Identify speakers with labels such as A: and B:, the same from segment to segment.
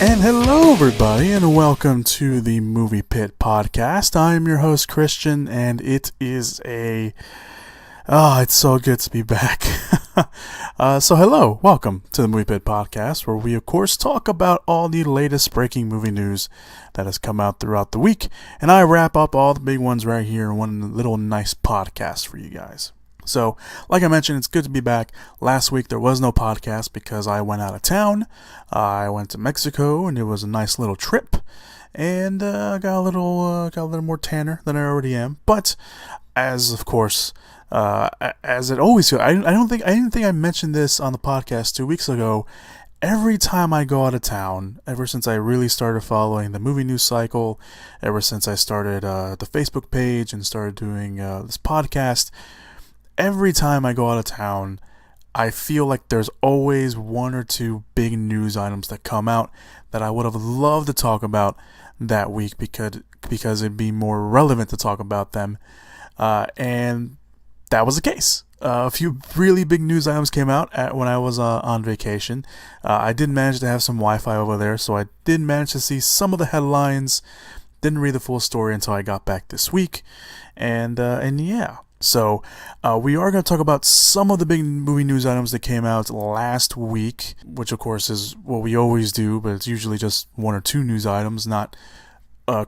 A: And hello, everybody, and welcome to the Movie Pit Podcast. I am your host, Christian, and it's so good to be back. So hello, welcome to the Movie Pit Podcast, where we, of course, talk about all the latest breaking movie news that has come out throughout the week, and I wrap up all the big ones right here in one little nice podcast for you guys. So, like I mentioned, it's good to be back. Last week there was no podcast because I went out of town. I went to Mexico, and it was a nice little trip. And I got a little more tanner than I already am. But as of course, as it always goes, I didn't think I mentioned this on the podcast 2 weeks ago. Every time I go out of town, ever since I really started following the movie news cycle, ever since I started the Facebook page and started doing this podcast. Every time I go out of town, I feel like there's always one or two big news items that come out that I would have loved to talk about that week because it'd be more relevant to talk about them. And that was the case. A few really big news items came out when I was on vacation. I did manage to have some Wi-Fi over there, so I did manage to see some of the headlines. Didn't read the full story until I got back this week. And yeah. So, we are going to talk about some of the big movie news items that came out last week, which of course is what we always do, but it's usually just one or two news items, not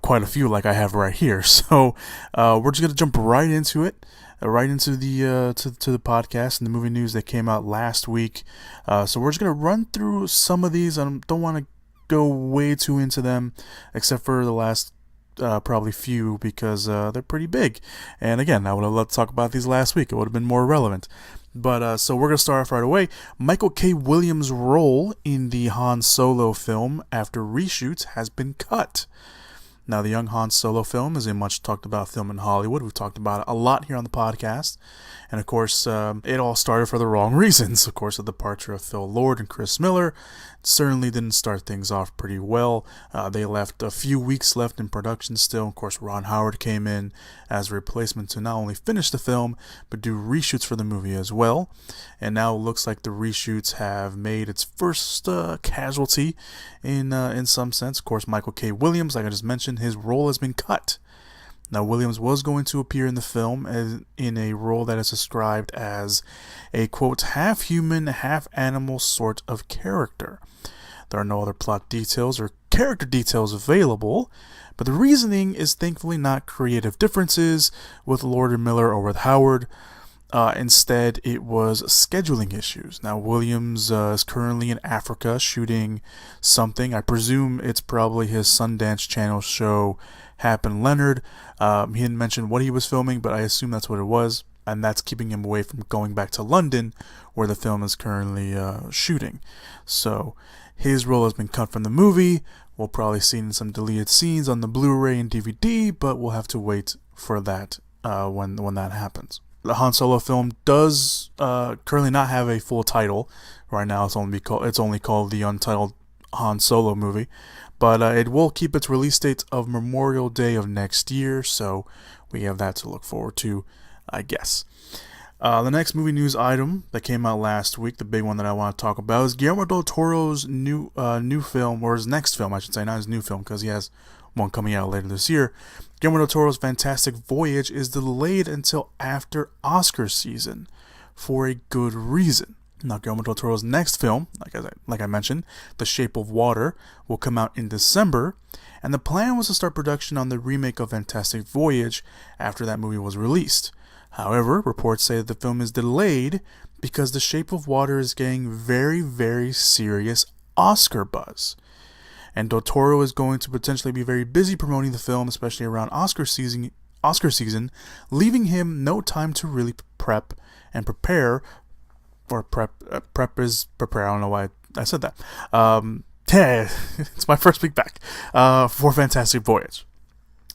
A: quite a few like I have right here. So, we're just going to jump right into it, right into the to the podcast and the movie news that came out last week. So we're just going to run through some of these. I don't want to go way too into them, except for the last probably few, because they're pretty big. And again, I would have loved to talk about these last week. It would have been more relevant. But so we're going to start off right away. Michael K. Williams' role in the Han Solo film after reshoots has been cut. Now, the young Han Solo film is a much talked about film in Hollywood. We've talked about it a lot here on the podcast. And of course, it all started for the wrong reasons. Of course, the departure of Phil Lord and Chris Miller certainly didn't start things off pretty well. They left a few weeks left in production still. Of course, Ron Howard came in as a replacement to not only finish the film, but do reshoots for the movie as well. And now it looks like the reshoots have made its first casualty in some sense. Of course, Michael K. Williams, like I just mentioned, his role has been cut. Now, Williams was going to appear in the film in a role that is described as a, quote, half-human, half-animal sort of character. There are no other plot details or character details available, but the reasoning is thankfully not creative differences with Lord and Miller or with Howard. Instead, it was scheduling issues. Now, Williams is currently in Africa shooting something. I presume it's probably his Sundance Channel show, Happen Leonard. He didn't mention what he was filming, but I assume that's what it was. And that's keeping him away from going back to London, where the film is currently shooting. So, his role has been cut from the movie. We'll probably see in some deleted scenes on the Blu-ray and DVD, but we'll have to wait for that when that happens. The Han Solo film does currently not have a full title. Right now, it's only called the Untitled Han Solo movie, but it will keep its release date of Memorial Day of next year, so we have that to look forward to, I guess. The next movie news item that came out last week, the big one that I want to talk about, is Guillermo del Toro's new film, or his next film, I should say, not his new film, because he has one coming out later this year. Guillermo del Toro's fantastic Voyage is delayed until after Oscar season for a good reason. Now, Guillermo del Toro's next film, like I mentioned, The Shape of Water, will come out in December, and the plan was to start production on the remake of Fantastic Voyage after that movie was released. However, reports say that the film is delayed because The Shape of Water is getting very, very serious Oscar buzz. And Del Toro is going to potentially be very busy promoting the film, especially around Oscar season, leaving him no time to really prep and prepare. Or prep is prepare. I don't know why I said that. It's my first week back for Fantastic Voyage.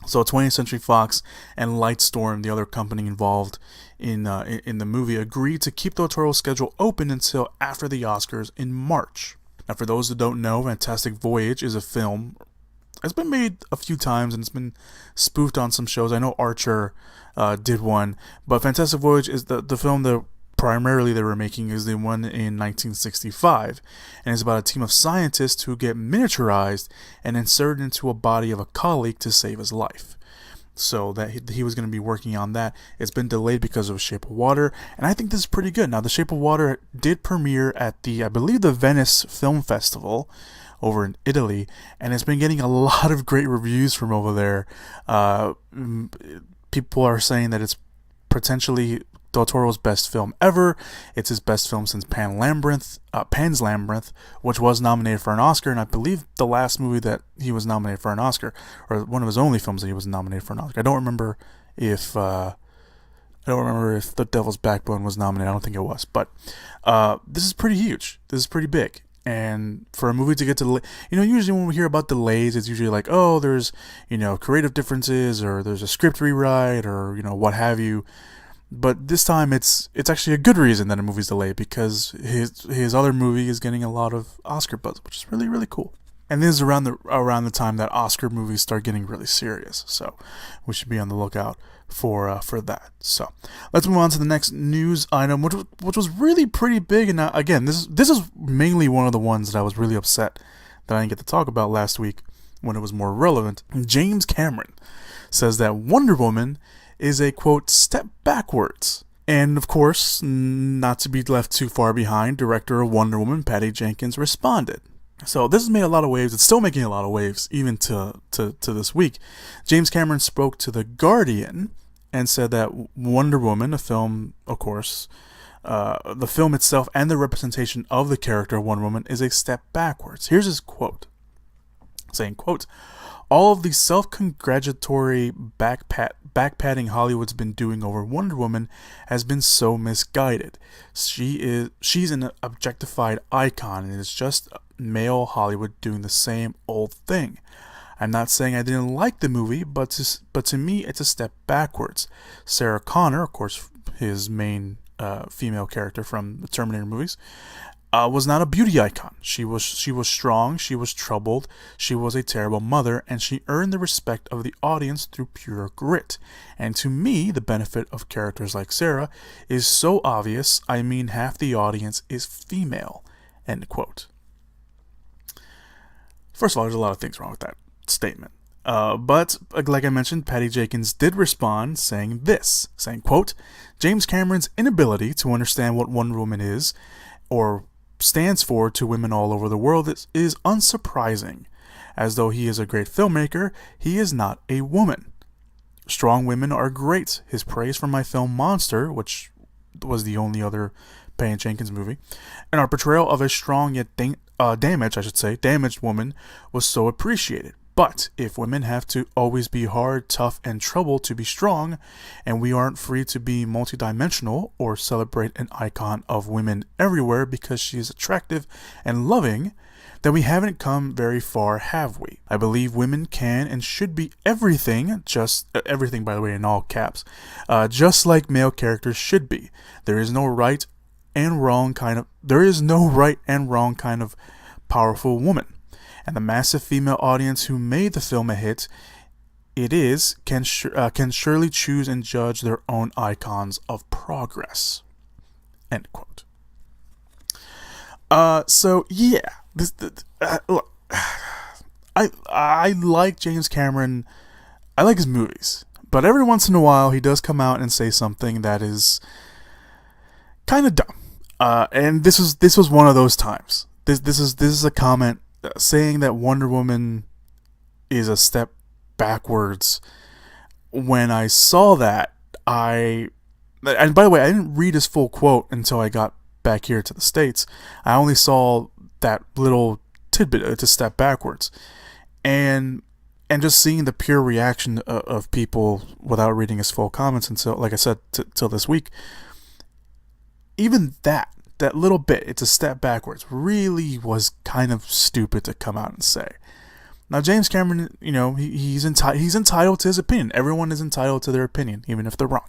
A: So 20th Century Fox and Lightstorm, the other company involved in the movie, agreed to keep Del Toro's schedule open until after the Oscars in March. Now, for those that don't know, Fantastic Voyage is a film. It's been made a few times and it's been spoofed on some shows. I know Archer did one, but Fantastic Voyage is the film that primarily they were making is the one in 1965, and it's about a team of scientists who get miniaturized and inserted into a body of a colleague to save his life. So that he was going to be working on that. It's been delayed because of Shape of Water, and I think this is pretty good. Now, The Shape of Water did premiere at I believe the Venice Film Festival over in Italy, and it's been getting a lot of great reviews from over there. People are saying that it's potentially Del Toro's best film ever. It's his best film since Pan's Labyrinth, which was nominated for an Oscar, and I believe the last movie that he was nominated for an Oscar, or one of his only films that he was nominated for an Oscar. I don't remember if The Devil's Backbone was nominated. I don't think it was, but this is pretty huge. This is pretty big. And for a movie to get to, usually when we hear about delays, it's usually like, oh, there's, creative differences, or there's a script rewrite, or, what have you. But this time it's actually a good reason that a movie's delayed, because his other movie is getting a lot of Oscar buzz, which is really, really cool. And this is around the time that Oscar movies start getting really serious, so we should be on the lookout for that. So let's move on to the next news item, which was really pretty big. And again, this is mainly one of the ones that I was really upset that I didn't get to talk about last week when it was more relevant. James Cameron says that Wonder Woman is a, quote, step backwards. And of course, not to be left too far behind, director of Wonder Woman, Patty Jenkins, responded. So this has made a lot of waves. It's still making a lot of waves, even to this week. James Cameron spoke to The Guardian and said that Wonder Woman, a film, of course, the film itself and the representation of the character of Wonder Woman is a step backwards. Here's his quote, saying, quote, all of the self-congratulatory backpatting Hollywood's been doing over Wonder Woman has been so misguided. She's an objectified icon, and it's just male Hollywood doing the same old thing. I'm not saying I didn't like the movie, but to me it's a step backwards. Sarah Connor, of course, his main female character from the Terminator movies, was not a beauty icon. She was strong, she was troubled, she was a terrible mother, and she earned the respect of the audience through pure grit. And to me, the benefit of characters like Sarah is so obvious, I mean half the audience is female. End quote. First of all, there's a lot of things wrong with that statement. But, like I mentioned, Patty Jenkins did respond saying, quote, James Cameron's inability to understand what Wonder Woman is, or stands for to women all over the world, is unsurprising. As though he is a great filmmaker, he is not a woman. Strong women are great. His praise for my film Monster, which was the only other Patty Jenkins movie, and our portrayal of a strong yet damaged woman was so appreciated. But if women have to always be hard, tough, and troubled to be strong, and we aren't free to be multidimensional or celebrate an icon of women everywhere because she is attractive and loving, then we haven't come very far, have we? I believe women can and should be everything, everything, by the way, in all caps, just like male characters should be. There is no right and wrong kind of powerful woman. And the massive female audience who made the film a hit can surely choose and judge their own icons of progress. End quote. So yeah, look, I like James Cameron. I like his movies, but every once in a while he does come out and say something that is kind of dumb. And this was one of those times. This is a comment saying that Wonder Woman is a step backwards. When I saw that, and by the way, I didn't read his full quote until I got back here to the States. I only saw that little tidbit, it's a step backwards. And just seeing the pure reaction of people without reading his full comments until, like I said, till this week, even that little bit, it's a step backwards, really was kind of stupid to come out and say. Now, James Cameron, he's entitled to his opinion. Everyone is entitled to their opinion, even if they're wrong.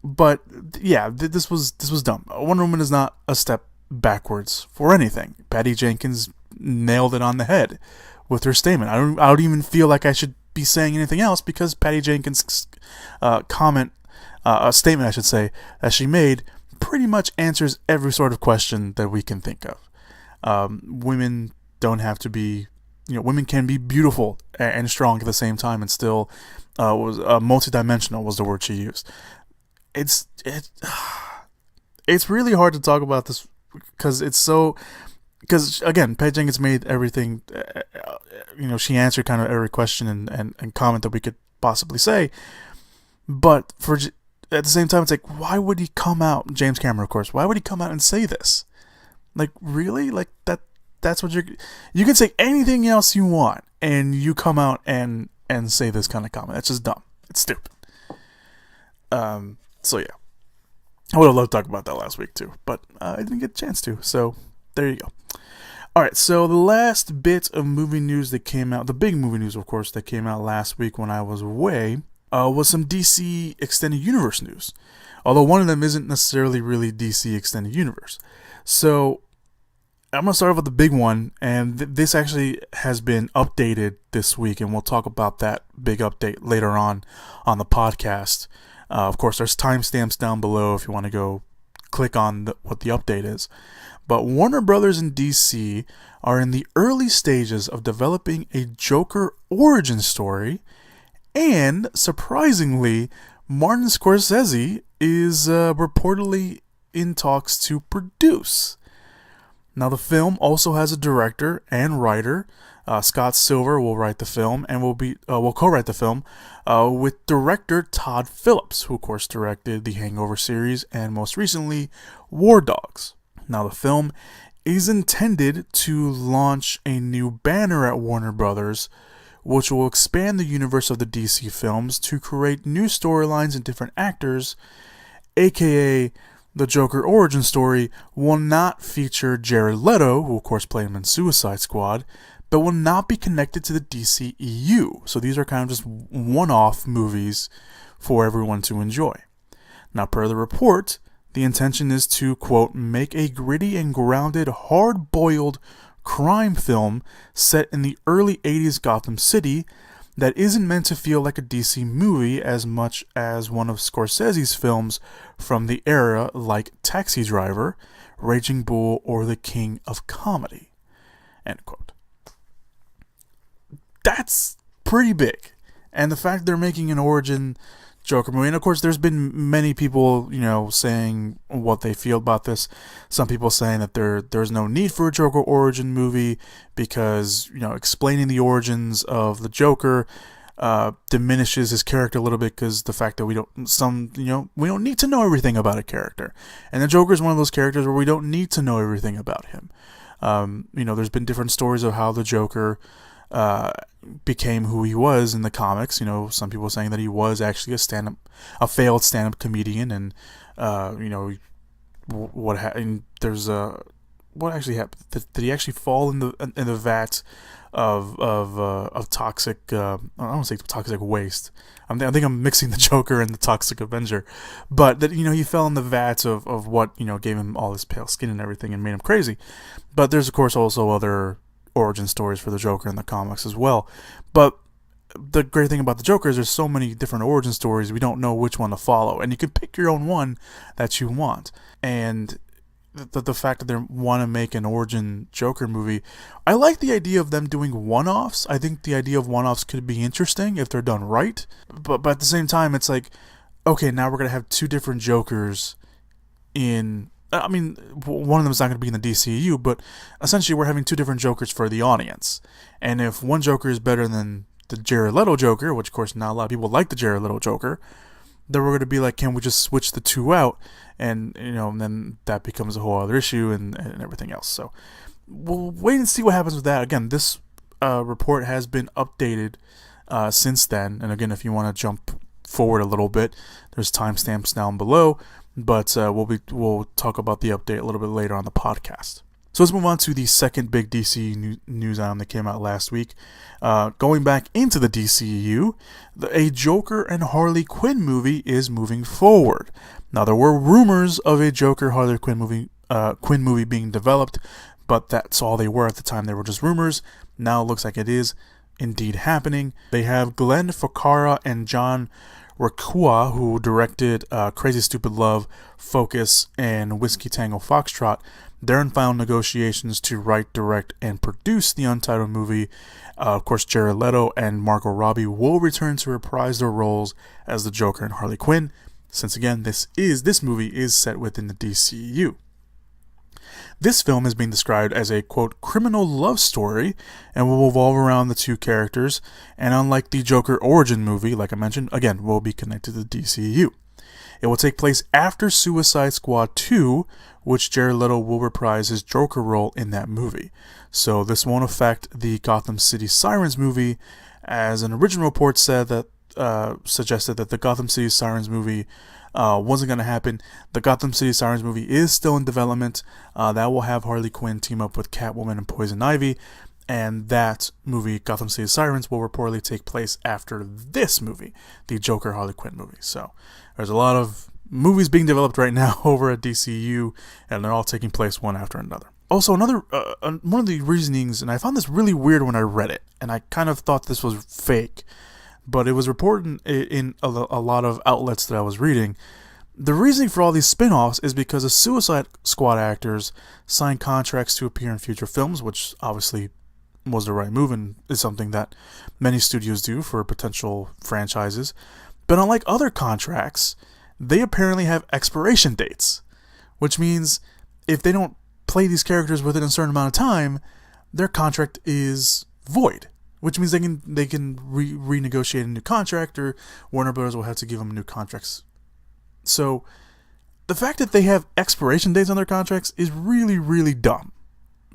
A: But yeah, this was dumb. Wonder Woman is not a step backwards for anything. Patty Jenkins nailed it on the head with her statement. I don't even feel like I should be saying anything else, because Patty Jenkins' comment a statement I should say, that she made pretty much answers every sort of question that we can think of. Women don't have to be, women can be beautiful and strong at the same time, and still was multidimensional was the word she used. It's really hard to talk about this because again, Patty Jenkins made everything. She answered kind of every question and comment that we could possibly say, but at the same time, it's like, why would he come out, James Cameron, of course, why would he come out and say this? Like, really? Like, that's what you can say anything else you want, and you come out and say this kind of comment. That's just dumb. It's stupid. So yeah. I would have loved to talk about that last week too, but I didn't get a chance to, so there you go. Alright, so the last bit of movie news that came out, the big movie news, of course, that came out last week when I was away, was some DC Extended Universe news. Although one of them isn't necessarily really DC Extended Universe. So, I'm going to start off with the big one, and this actually has been updated this week, and we'll talk about that big update later on the podcast. Of course, there's timestamps down below if you want to go click on what the update is. But Warner Brothers and DC are in the early stages of developing a Joker origin story, and surprisingly, Martin Scorsese is reportedly in talks to produce. Now, the film also has a director and writer. Scott Silver will write the film and will co-write the film with director Todd Phillips, who of course directed the Hangover series and most recently War Dogs. Now, the film is intended to launch a new banner at Warner Brothers, which will expand the universe of the DC films to create new storylines and different actors, aka the Joker origin story will not feature Jared Leto, who of course played him in Suicide Squad, but will not be connected to the DCEU. So these are kind of just one-off movies for everyone to enjoy. Now, per the report, the intention is to, quote, make a gritty and grounded, hard-boiled crime film set in the early 80s Gotham City that isn't meant to feel like a DC movie as much as one of Scorsese's films from the era like Taxi Driver, Raging Bull, or The King of Comedy, end quote. That's pretty big. And the fact they're making an origin Joker movie, and of course there's been many people, saying what they feel about this. Some people saying that there's no need for a Joker origin movie because, explaining the origins of the Joker diminishes his character a little bit, because the fact that we don't need to know everything about a character. And the Joker is one of those characters where we don't need to know everything about him. There's been different stories of how the Joker became who he was in the comics. Some people saying that he was actually a failed stand-up comedian, and what happened? What actually happened? Did he actually fall in the vat of toxic? I don't want to say toxic waste. I think I'm mixing the Joker and the Toxic Avenger, but that he fell in the vat of what gave him all his pale skin and everything and made him crazy. But there's of course also other origin stories for the Joker in the comics as well. But the great thing about the Joker is there's so many different origin stories, we don't know which one to follow, and you can pick your own one that you want. And the fact that they want to make an origin Joker movie, I like the idea of them doing one-offs. I think the idea of one-offs could be interesting if they're done right, but at the same time it's like, okay, now we're going to have two different Jokers in... one of them is not going to be in the DCEU, but essentially we're having two different Jokers for the audience. And if one Joker is better than the Jared Leto Joker, which of course not a lot of people like the Jared Leto Joker, then we're going to be like, can we just switch the two out? And, and then that becomes a whole other issue and everything else. So we'll wait and see what happens with that. Again, this report has been updated since then. And again, if you want to jump forward a little bit, there's timestamps down below. But we'll talk about the update a little bit later on the podcast. So let's move on to the second big DC news item that came out last week. Going back into the DCEU, a Joker and Harley Quinn movie is moving forward. Now, there were rumors of a Joker Harley Quinn movie being developed, but that's all they were at the time. They were just rumors. Now it looks like it is indeed happening. They have Glenn Ficarra and John Reworked, who directed Crazy Stupid Love, Focus, and Whiskey Tango Foxtrot, they're in final negotiations to write, direct, and produce the Untitled movie. Of course, Jared Leto and Margot Robbie will return to reprise their roles as the Joker and Harley Quinn, since again, this movie is set within the DCEU. This film is being described as a, quote, criminal love story and will revolve around the two characters, and unlike the Joker origin movie, like I mentioned, again, will be connected to the DCEU. It will take place after Suicide Squad 2, which Jared Leto will reprise his Joker role in that movie. So this won't affect the Gotham City Sirens movie, as an original report said that suggested that the Gotham City Sirens movie wasn't going to happen. The Gotham City Sirens movie is still in development. That will have Harley Quinn team up with Catwoman and Poison Ivy, and that movie, Gotham City Sirens, will reportedly take place after this movie, the Joker Harley Quinn movie. So there's a lot of movies being developed right now over at DCU, and they're all taking place one after another. Also, one of the reasonings, and I found this really weird when I read it, and I kind of thought this was fake, but it was reported in a lot of outlets that I was reading. The reasoning for all these spin-offs is because the Suicide Squad actors signed contracts to appear in future films, which obviously was the right move and is something that many studios do for potential franchises. But unlike other contracts, they apparently have expiration dates, which means if they don't play these characters within a certain amount of time, their contract is void. Which means they can renegotiate a new contract, or Warner Bros. Will have to give them new contracts. So, the fact that they have expiration dates on their contracts is really, really dumb.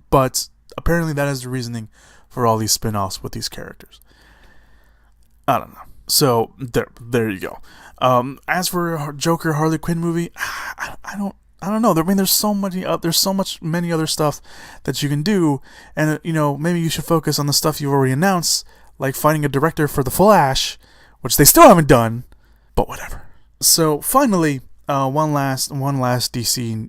A: But apparently that is the reasoning for all these spin-offs with these characters. I don't know. So, there you go. As for a Joker Harley Quinn movie, I don't know. I mean, there's so many other stuff that you can do, and maybe you should focus on the stuff you've already announced, like finding a director for The Flash, which they still haven't done, but whatever. So finally, one last DCEU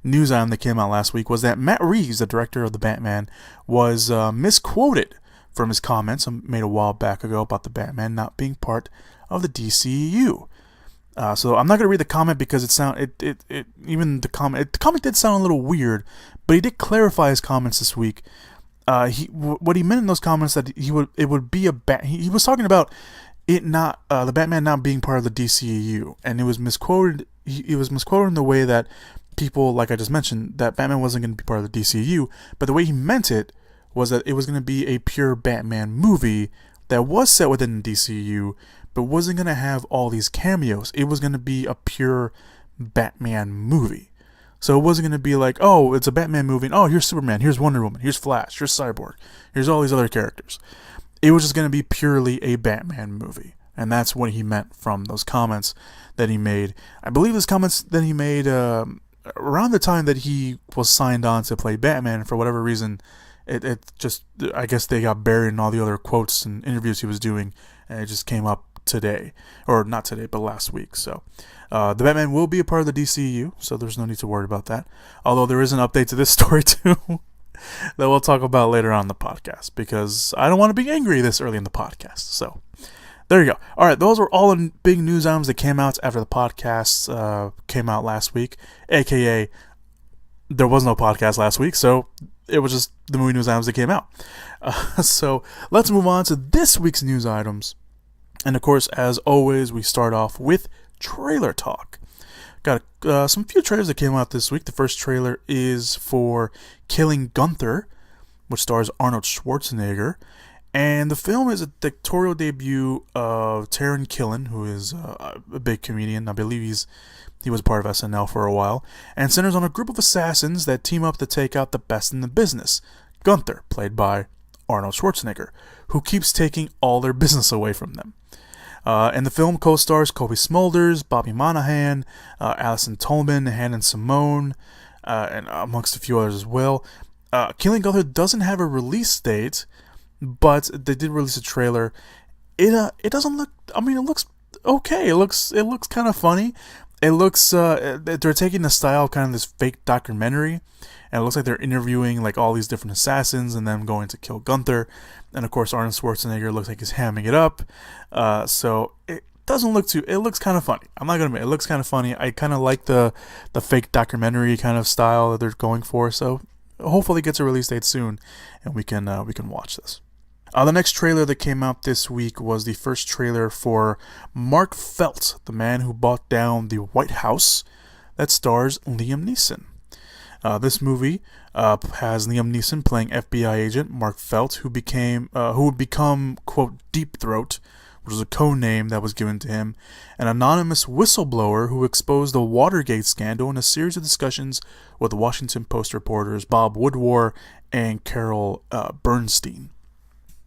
A: news item that came out last week was that Matt Reeves, the director of the Batman, was misquoted from his comments made a while back ago about the Batman not being part of the DCEU. So I'm not gonna read the comment because the comment did sound a little weird, but he did clarify his comments this week. What he meant in those comments that he was talking about the Batman not being part of the DCEU, and it was misquoted. It was misquoted in the way that people, like I just mentioned, that Batman wasn't going to be part of the DCEU, but the way he meant it was that it was going to be a pure Batman movie that was set within the DCEU, but wasn't going to have all these cameos. It was going to be a pure Batman movie. So it wasn't going to be like, oh, it's a Batman movie, and oh, here's Superman, here's Wonder Woman, here's Flash, here's Cyborg, here's all these other characters. It was just going to be purely a Batman movie. And that's what he meant from those comments that he made. I believe those comments that he made around the time that he was signed on to play Batman. For whatever reason, I guess they got buried in all the other quotes and interviews he was doing, and it just came up today. Or not today, but last week. So the Batman will be a part of the DCEU, so there's no need to worry about that. Although there is an update to this story too that we'll talk about later on in the podcast, because I don't want to be angry this early in the podcast. So there you go. All right, those were all the big news items that came out after the podcast came out last week, aka there was no podcast last week, so it was just the movie news items that came out. So let's move on to this week's news items. And of course, as always, we start off with trailer talk. Got some few trailers that came out this week. The first trailer is for Killing Gunther, which stars Arnold Schwarzenegger. And the film is a directorial debut of Taron Killen, who is a big comedian. I believe he was part of SNL for a while. And centers on a group of assassins that team up to take out the best in the business. Gunther, played by Arnold Schwarzenegger, who keeps taking all their business away from them. And the film co-stars Kobe Smulders, Bobby Monahan, Alison Tolman, Hannah Simone, and amongst a few others as well. Killing Gunther doesn't have a release date, but they did release a trailer. It doesn't look. I mean, it looks okay. It looks kind of funny. it looks they're taking the style of kind of this fake documentary, and it looks like they're interviewing like all these different assassins and then going to kill Gunther, and of course Arnold Schwarzenegger looks like he's hamming it up. So it doesn't look too. It looks kind of funny. I'm not gonna admit, it looks kind of funny. I kind of like the fake documentary kind of style that they're going for. So hopefully it gets a release date soon, and we can watch this. The next trailer that came out this week was the first trailer for Mark Felt, the man who bought down the White House, that stars Liam Neeson. This movie has Liam Neeson playing FBI agent Mark Felt, who would become, quote, Deep Throat, which was a code name that was given to him, an anonymous whistleblower who exposed the Watergate scandal in a series of discussions with Washington Post reporters Bob Woodward and Carol Bernstein.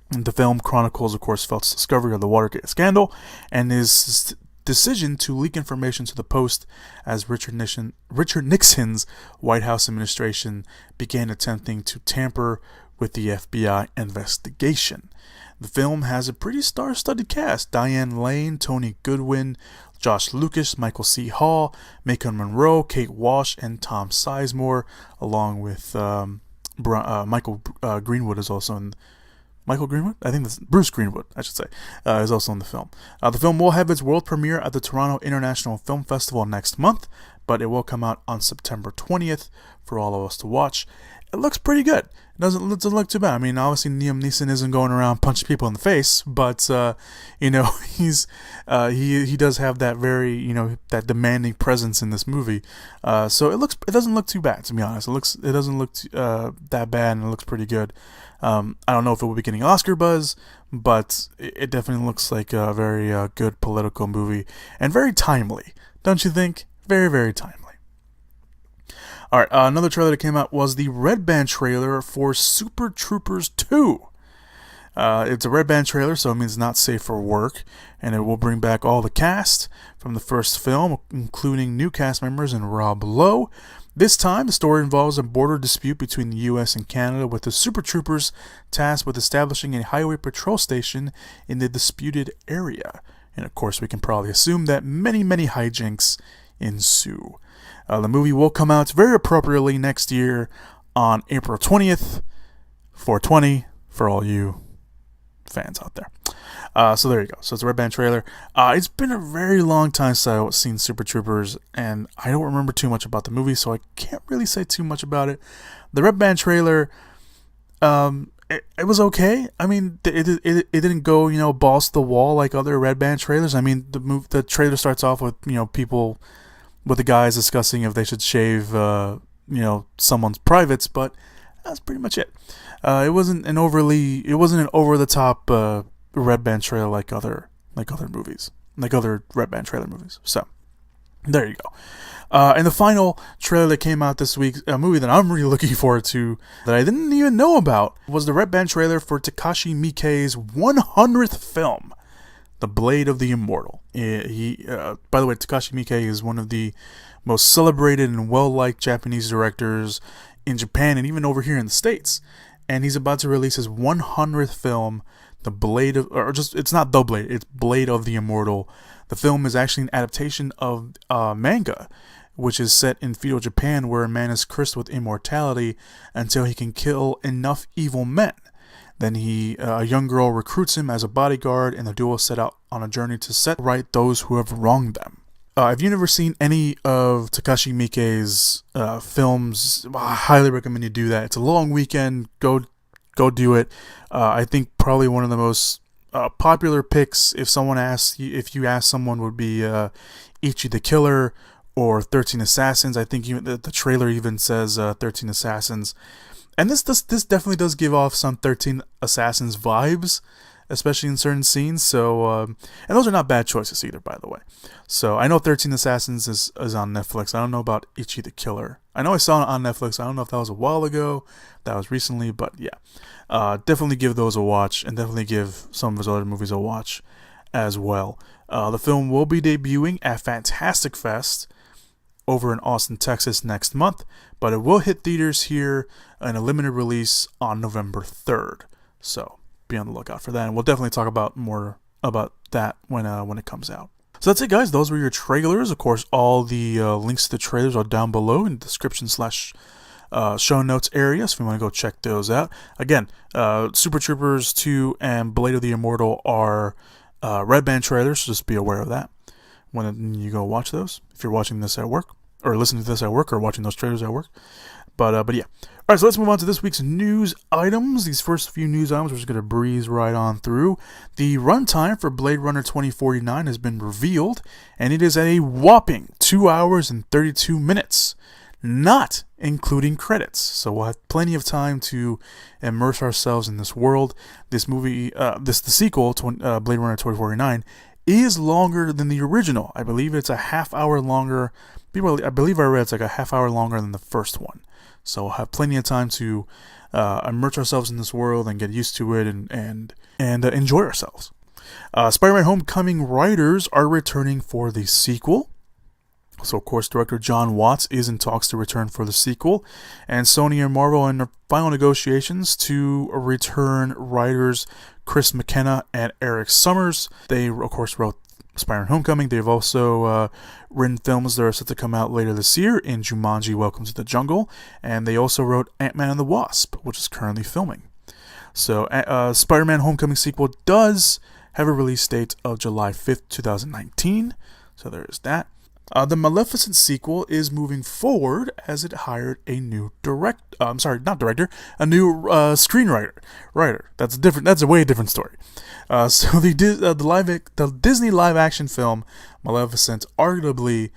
A: The film chronicles, of course, Felt's discovery of the Watergate scandal and his decision to leak information to the Post as Richard Nixon's White House administration began attempting to tamper with the FBI investigation. The film has a pretty star-studded cast: Diane Lane, Tony Goodwin, Josh Lucas, Michael C. Hall, Macon Monroe, Kate Walsh, and Tom Sizemore, along with Michael Greenwood is also in. Michael Greenwood? I think that's Bruce Greenwood, I should say, is also in the film. The film will have its world premiere at the Toronto International Film Festival next month, but it will come out on September 20th for all of us to watch. It looks pretty good. It doesn't look too bad. I mean, obviously Liam Neeson isn't going around punching people in the face, but he's he does have that very that demanding presence in this movie. So it doesn't look too bad, to be honest. It doesn't look that bad, and it looks pretty good. I don't know if it will be getting Oscar buzz, but it definitely looks like a very good political movie and very timely, don't you think? Very, very timely. Alright, another trailer that came out was the Red Band trailer for Super Troopers 2. It's a Red Band trailer, so it means not safe for work, and it will bring back all the cast from the first film, including new cast members and Rob Lowe. This time, the story involves a border dispute between the U.S. and Canada, with the Super Troopers tasked with establishing a highway patrol station in the disputed area. And of course, we can probably assume that many, many hijinks ensue. The movie will come out very appropriately next year on April 20th, 420, for all you fans out there. So there you go. So it's a Red Band trailer. It's been a very long time since I've seen Super Troopers, and I don't remember too much about the movie, so I can't really say too much about it. The Red Band trailer, it was okay. I mean, it didn't go balls to the wall like other Red Band trailers. I mean, the trailer starts off with people, with the guys discussing if they should shave someone's privates, but that's pretty much it. It wasn't an over the top Red Band trailer like other movies, like other Red Band trailer movies. So there you go. And the final trailer that came out this week, a movie that I'm really looking forward to, that I didn't even know about, was the Red Band trailer for Takashi Miike's 100th film, The Blade of the Immortal. By the way, Takashi Miike is one of the most celebrated and well-liked Japanese directors in Japan and even over here in the States. And he's about to release his 100th film, it's not The Blade, it's Blade of the Immortal. The film is actually an adaptation of manga, which is set in feudal Japan, where a man is cursed with immortality until he can kill enough evil men. Then a young girl recruits him as a bodyguard, and the duo set out on a journey to set right those who have wronged them. If you've never seen any of Takashi Miike's films, I highly recommend you do that. It's a long weekend. Go do it. I think probably one of the most popular picks, if you ask someone, would be Ichi the Killer or 13 Assassins. I think even the trailer even says 13 Assassins. And this definitely does give off some 13 Assassins vibes, especially in certain scenes. So, and those are not bad choices either, by the way. So I know 13 Assassins is on Netflix. I don't know about Ichi the Killer. I know I saw it on Netflix. I don't know if that was a while ago, that was recently, but yeah. Definitely give those a watch, and definitely give some of his other movies a watch as well. The film will be debuting at Fantastic Fest over in Austin, Texas next month, but it will hit theaters here in a limited release on November 3rd. So be on the lookout for that, and we'll definitely talk about more about that when it comes out. So that's it, guys. Those were your trailers. Of course, all the links to the trailers are down below in the description / show notes area, so if you want to go check those out. Again, Super Troopers 2 and Blade of the Immortal are Red Band trailers, so just be aware of that when you go watch those, if you're watching this at work, or listening to this at work, or watching those trailers at work. But yeah. Alright, so let's move on to this week's news items. These first few news items, we're just going to breeze right on through. The runtime for Blade Runner 2049 has been revealed, and it is at a whopping 2 hours and 32 minutes. Not including credits, so we'll have plenty of time to immerse ourselves in this world. This movie, the sequel to Blade Runner 2049, is longer than the original. I believe it's a half hour longer. I believe I read it's like a half hour longer than the first one. So we'll have plenty of time to immerse ourselves in this world and get used to it and enjoy ourselves. Spider-Man Homecoming writers are returning for the sequel. So, of course, director John Watts is in talks to return for the sequel, and Sony and Marvel are in their final negotiations to return writers Chris McKenna and Eric Summers. They, of course, wrote Spider-Man Homecoming. They've also written films that are set to come out later this year in Jumanji: Welcome to the Jungle, and they also wrote Ant-Man and the Wasp, which is currently filming. So, Spider-Man Homecoming sequel does have a release date of July 5th, 2019, so there is that. The Maleficent sequel is moving forward as it hired a new a new screenwriter. That's a way different story. So the Disney live action film Maleficent arguably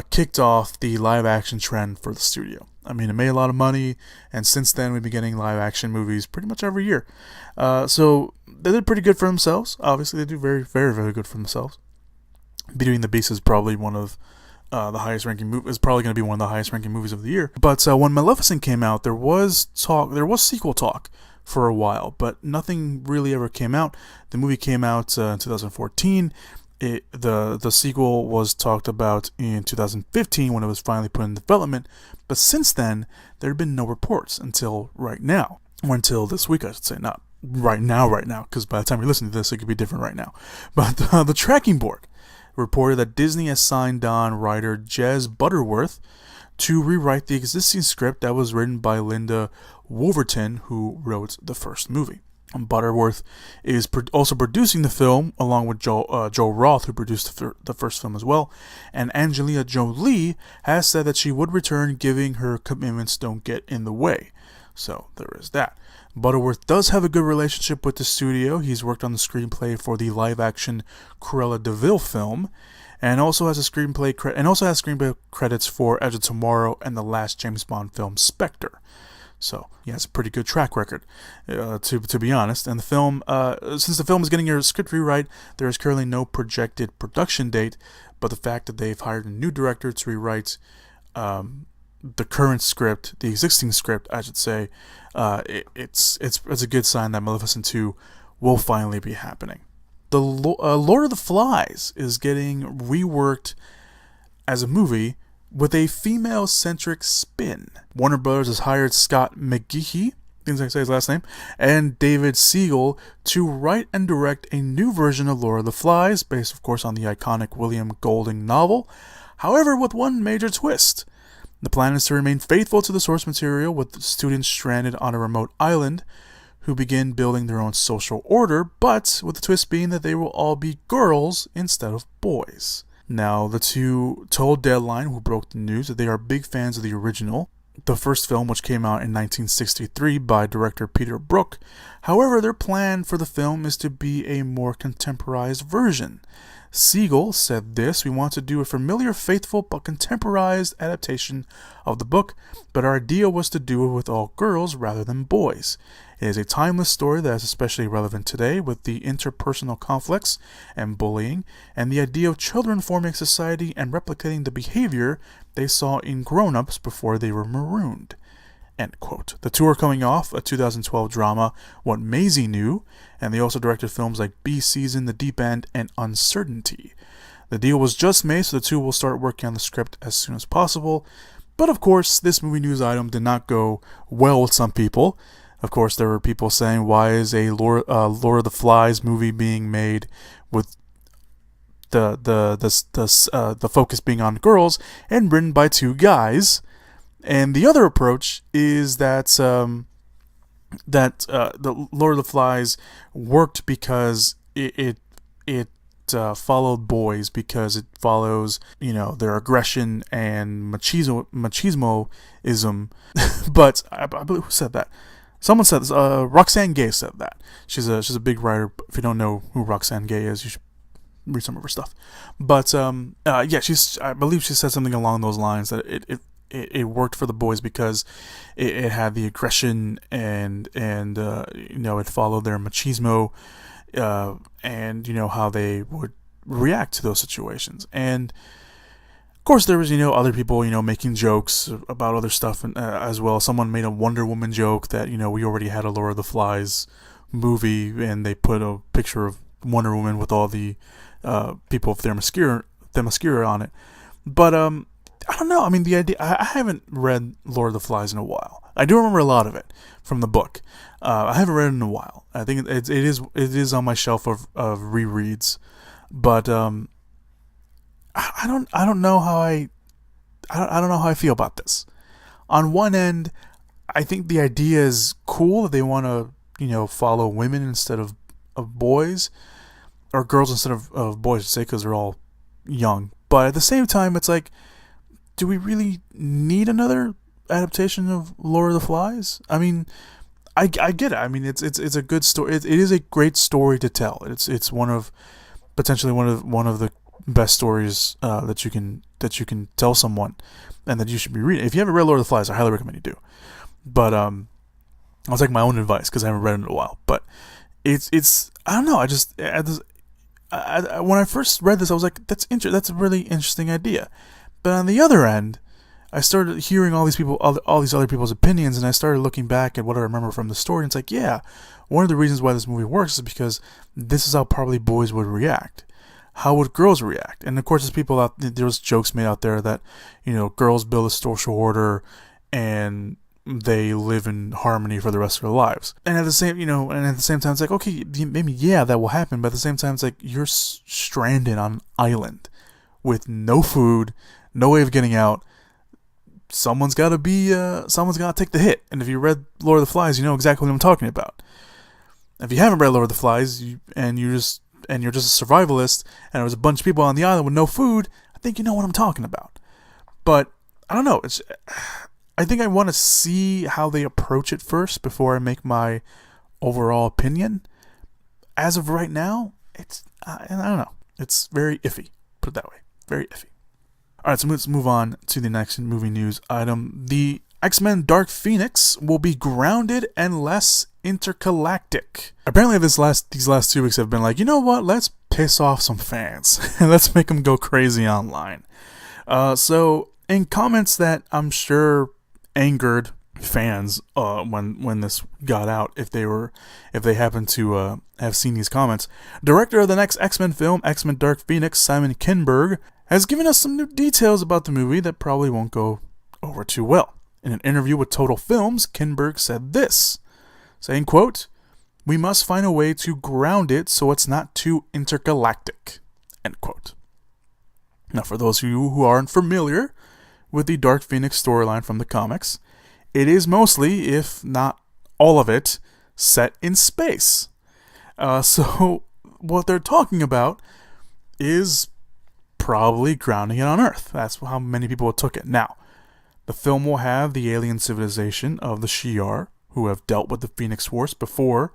A: kicked off the live action trend for the studio. I mean, it made a lot of money, and since then we've been getting live action movies pretty much every year. So they did pretty good for themselves. Obviously, they do very, very, very good for themselves. Beauty and the Beast is probably one of the highest ranking movies. Is probably going to be one of the highest ranking movies of the year. But when Maleficent came out, there was sequel talk for a while, but nothing really ever came out. The movie came out in 2014. The sequel was talked about in 2015 when it was finally put in development. But since then, there have been no reports until right now, or until this week, I should say. Not right now, because by the time you listen to this, it could be different right now. But the tracking board reported that Disney has signed on writer Jez Butterworth to rewrite the existing script that was written by Linda Wolverton, who wrote the first movie. Butterworth is also producing the film, along with Joe Roth, who produced the first film as well. And Angelina Jolie has said that she would return, giving her commitments don't get in the way. So there is that. Butterworth does have a good relationship with the studio. He's worked on the screenplay for the live-action Cruella de Vil film, and also has screenplay credits for Edge of Tomorrow and the last James Bond film, Spectre. So he has a pretty good track record, to be honest. And the film, since the film is getting a script rewrite, there is currently no projected production date. But the fact that they've hired a new director to rewrite the current script, the existing script, I should say, it's a good sign that Maleficent 2 will finally be happening. The Lord of the Flies is getting reworked as a movie with a female-centric spin. Warner Bros. Has hired Scott McGehee, things I say his last name, and David Siegel to write and direct a new version of Lord of the Flies, based, of course, on the iconic William Golding novel. However, with one major twist. The plan is to remain faithful to the source material, with the students stranded on a remote island who begin building their own social order, but with the twist being that they will all be girls instead of boys. Now, the two told Deadline, who broke the news, that they are big fans of the original, the first film, which came out in 1963 by director Peter Brook. However, their plan for the film is to be a more contemporized version. Siegel said this: "We want to do a familiar, faithful, but contemporized adaptation of the book, but our idea was to do it with all girls rather than boys. It is a timeless story that is especially relevant today with the interpersonal conflicts and bullying, and the idea of children forming society and replicating the behavior they saw in grown-ups before they were marooned." End quote. The two are coming off a 2012 drama, What Maisie Knew, and they also directed films like B Season, The Deep End, and Uncertainty. The deal was just made, so the two will start working on the script as soon as possible. But of course, this movie news item did not go well with some people. Of course, there were people saying, why is a Lord of the Flies movie being made with the focus being on girls and written by two guys. And the other approach is that the Lord of the Flies worked because it followed boys, because it follows, their aggression and machismoism. But I believe, who said that? Someone said this. Roxane Gay said that. She's a big writer. If you don't know who Roxane Gay is, you should read some of her stuff. But yeah, I believe she said something along those lines, that it worked for the boys because it had the aggression and it followed their machismo, and how they would react to those situations. And of course there was other people making jokes about other stuff as well. Someone made a Wonder Woman joke that we already had a Lord of the Flies movie, and they put a picture of Wonder Woman with all the people with their mascara on it. But I don't know. I mean, the idea. I haven't read Lord of the Flies in a while. I do remember a lot of it from the book. I haven't read it in a while. I think it is on my shelf of rereads. But I don't know how I don't know how I feel about this. On one end, I think the idea is cool that they want to follow women instead of boys, or girls instead of boys, to say, because they're all young. But at the same time, it's like, do we really need another adaptation of Lord of the Flies? I mean, I get it. I mean, it's a good story. It is a great story to tell. It's potentially one of the best stories that you can tell someone, and that you should be reading. If you haven't read Lord of the Flies, I highly recommend you do. But I'll take my own advice because I haven't read it in a while. But it's I don't know. When I first read this, I was like, that's a really interesting idea. But on the other end, I started hearing all these other people's opinions, and I started looking back at what I remember from the story, and it's like, yeah, one of the reasons why this movie works is because this is how probably boys would react. How would girls react? And of course, there was jokes made out there that, girls build a social order and they live in harmony for the rest of their lives. And at the same, time, it's like, okay, maybe, yeah, that will happen. But at the same time, it's like, you're stranded on an island with no food, no way of getting out. Someone's got to take the hit. And if you read Lord of the Flies, you know exactly what I'm talking about. If you haven't read Lord of the Flies, and you're just a survivalist, and there was a bunch of people on the island with no food, I think you know what I'm talking about. But I don't know. I think I want to see how they approach it first before I make my overall opinion. As of right now, I don't know. It's very iffy. Put it that way. Very iffy. Alright, so let's move on to the next movie news item. The X-Men Dark Phoenix will be grounded and less intergalactic. Apparently these last 2 weeks have been like, you know what, let's piss off some fans. And let's make them go crazy online. So, in comments that I'm sure angered fans when this got out, if they happen to have seen these comments, director of the next X-Men film, X-Men Dark Phoenix, Simon Kinberg, has given us some new details about the movie that probably won't go over too well. In an interview with Total Films, Kinberg said this, saying, quote, "We must find a way to ground it so it's not too intergalactic," end quote. Now, for those of you who aren't familiar with the Dark Phoenix storyline from the comics, it is mostly, if not all of it, set in space. So what they're talking about is probably grounding it on Earth. That's how many people took it. Now, the film will have the alien civilization of the Shi'ar, who have dealt with the Phoenix Force before,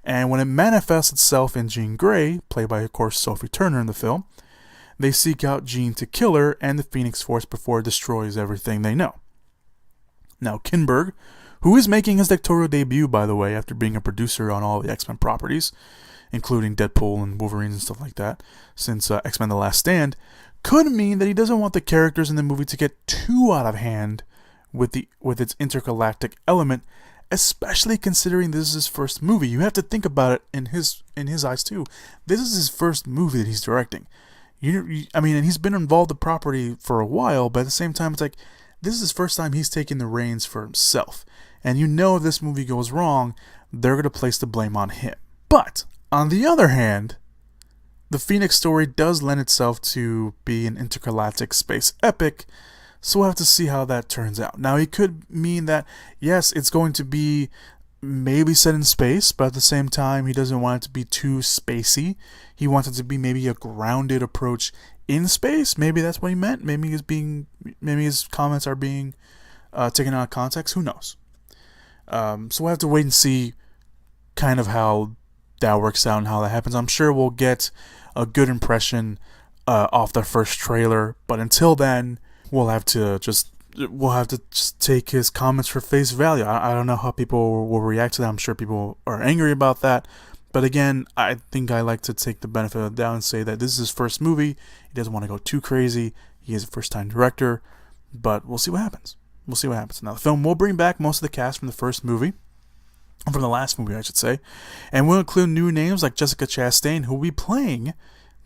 A: and when it manifests itself in Jean Grey, played by, of course, Sophie Turner in the film, they seek out Jean to kill her and the Phoenix Force before it destroys everything they know. Now, Kinberg, who is making his directorial debut, by the way, after being a producer on all the X-Men properties, including Deadpool and Wolverine and stuff like that, since X-Men The Last Stand, could mean that he doesn't want the characters in the movie to get too out of hand with its intergalactic element, especially considering this is his first movie. You have to think about it in his eyes too. This is his first movie that he's directing. And he's been involved in the property for a while, but at the same time, it's like, this is his first time he's taking the reins for himself. And if this movie goes wrong, they're going to place the blame on him. But, on the other hand, The Phoenix story does lend itself to be an intergalactic space epic, so we'll have to see how that turns out. Now, it could mean that, yes, it's going to be maybe set in space, but at the same time, he doesn't want it to be too spacey. He wants it to be maybe a grounded approach in space. Maybe that's what he meant. Maybe his comments are being taken out of context. Who knows? So we'll have to wait and see kind of how that works out and how that happens. I'm sure we'll get a good impression off the first trailer, but until then, we'll have to just take his comments for face value. I don't know how people will react to that. I'm sure people are angry about that. But again, I think I like to take the benefit of the doubt and say that this is his first movie. He doesn't want to go too crazy. He is a first-time director. But we'll see what happens. Now, the film will bring back most of the cast from the first movie. From the last movie, I should say. And we'll include new names like Jessica Chastain, who will be playing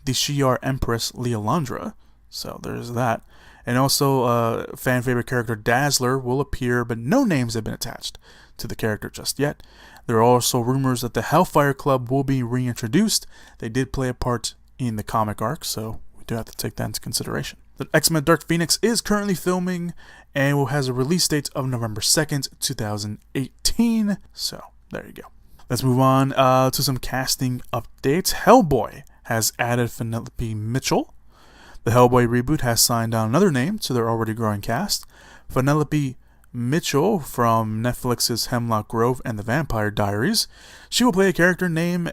A: the Shi'ar Empress Lilandra. So there's that. And also, fan favorite character Dazzler will appear, but no names have been attached to the character just yet. There are also rumors that the Hellfire Club will be reintroduced. They did play a part in the comic arc, so we do have to take that into consideration. The X-Men Dark Phoenix is currently filming and has a release date of November 2nd, 2018. So, there you go. Let's move on to some casting updates. Hellboy has added Penelope Mitchell. The Hellboy reboot has signed on another name to their already growing cast. Penelope Mitchell from Netflix's Hemlock Grove and the Vampire Diaries. She will play a character named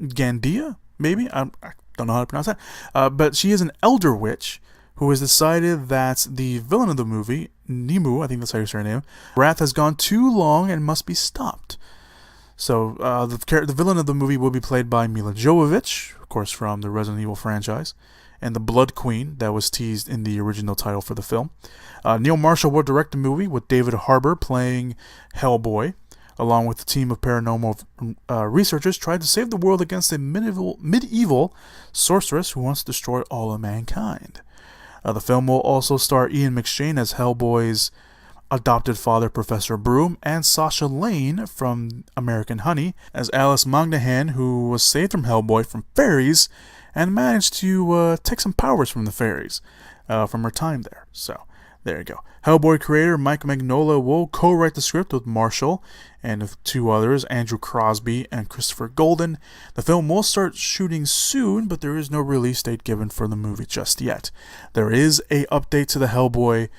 A: Gandia, maybe? I don't know how to pronounce that. But she is an elder witch who has decided that the villain of the movie, Nimu, I think that's how you say her name, wrath has gone too long and must be stopped. So the villain of the movie will be played by Mila Jovovich, of course from the Resident Evil franchise, and the Blood Queen that was teased in the original title for the film. Neil Marshall will direct the movie with David Harbour playing Hellboy, along with a team of paranormal researchers trying to save the world against a medieval sorceress who wants to destroy all of mankind. The film will also star Ian McShane as Hellboy's adopted father, Professor Broom, and Sasha Lane from American Honey as Alice Mognahan, who was saved from Hellboy from fairies and managed to take some powers from the fairies from her time there. So, there you go. Hellboy creator Mike Mignola will co-write the script with Marshall and two others, Andrew Crosby and Christopher Golden. The film will start shooting soon, but there is no release date given for the movie just yet. There is a update to the Hellboy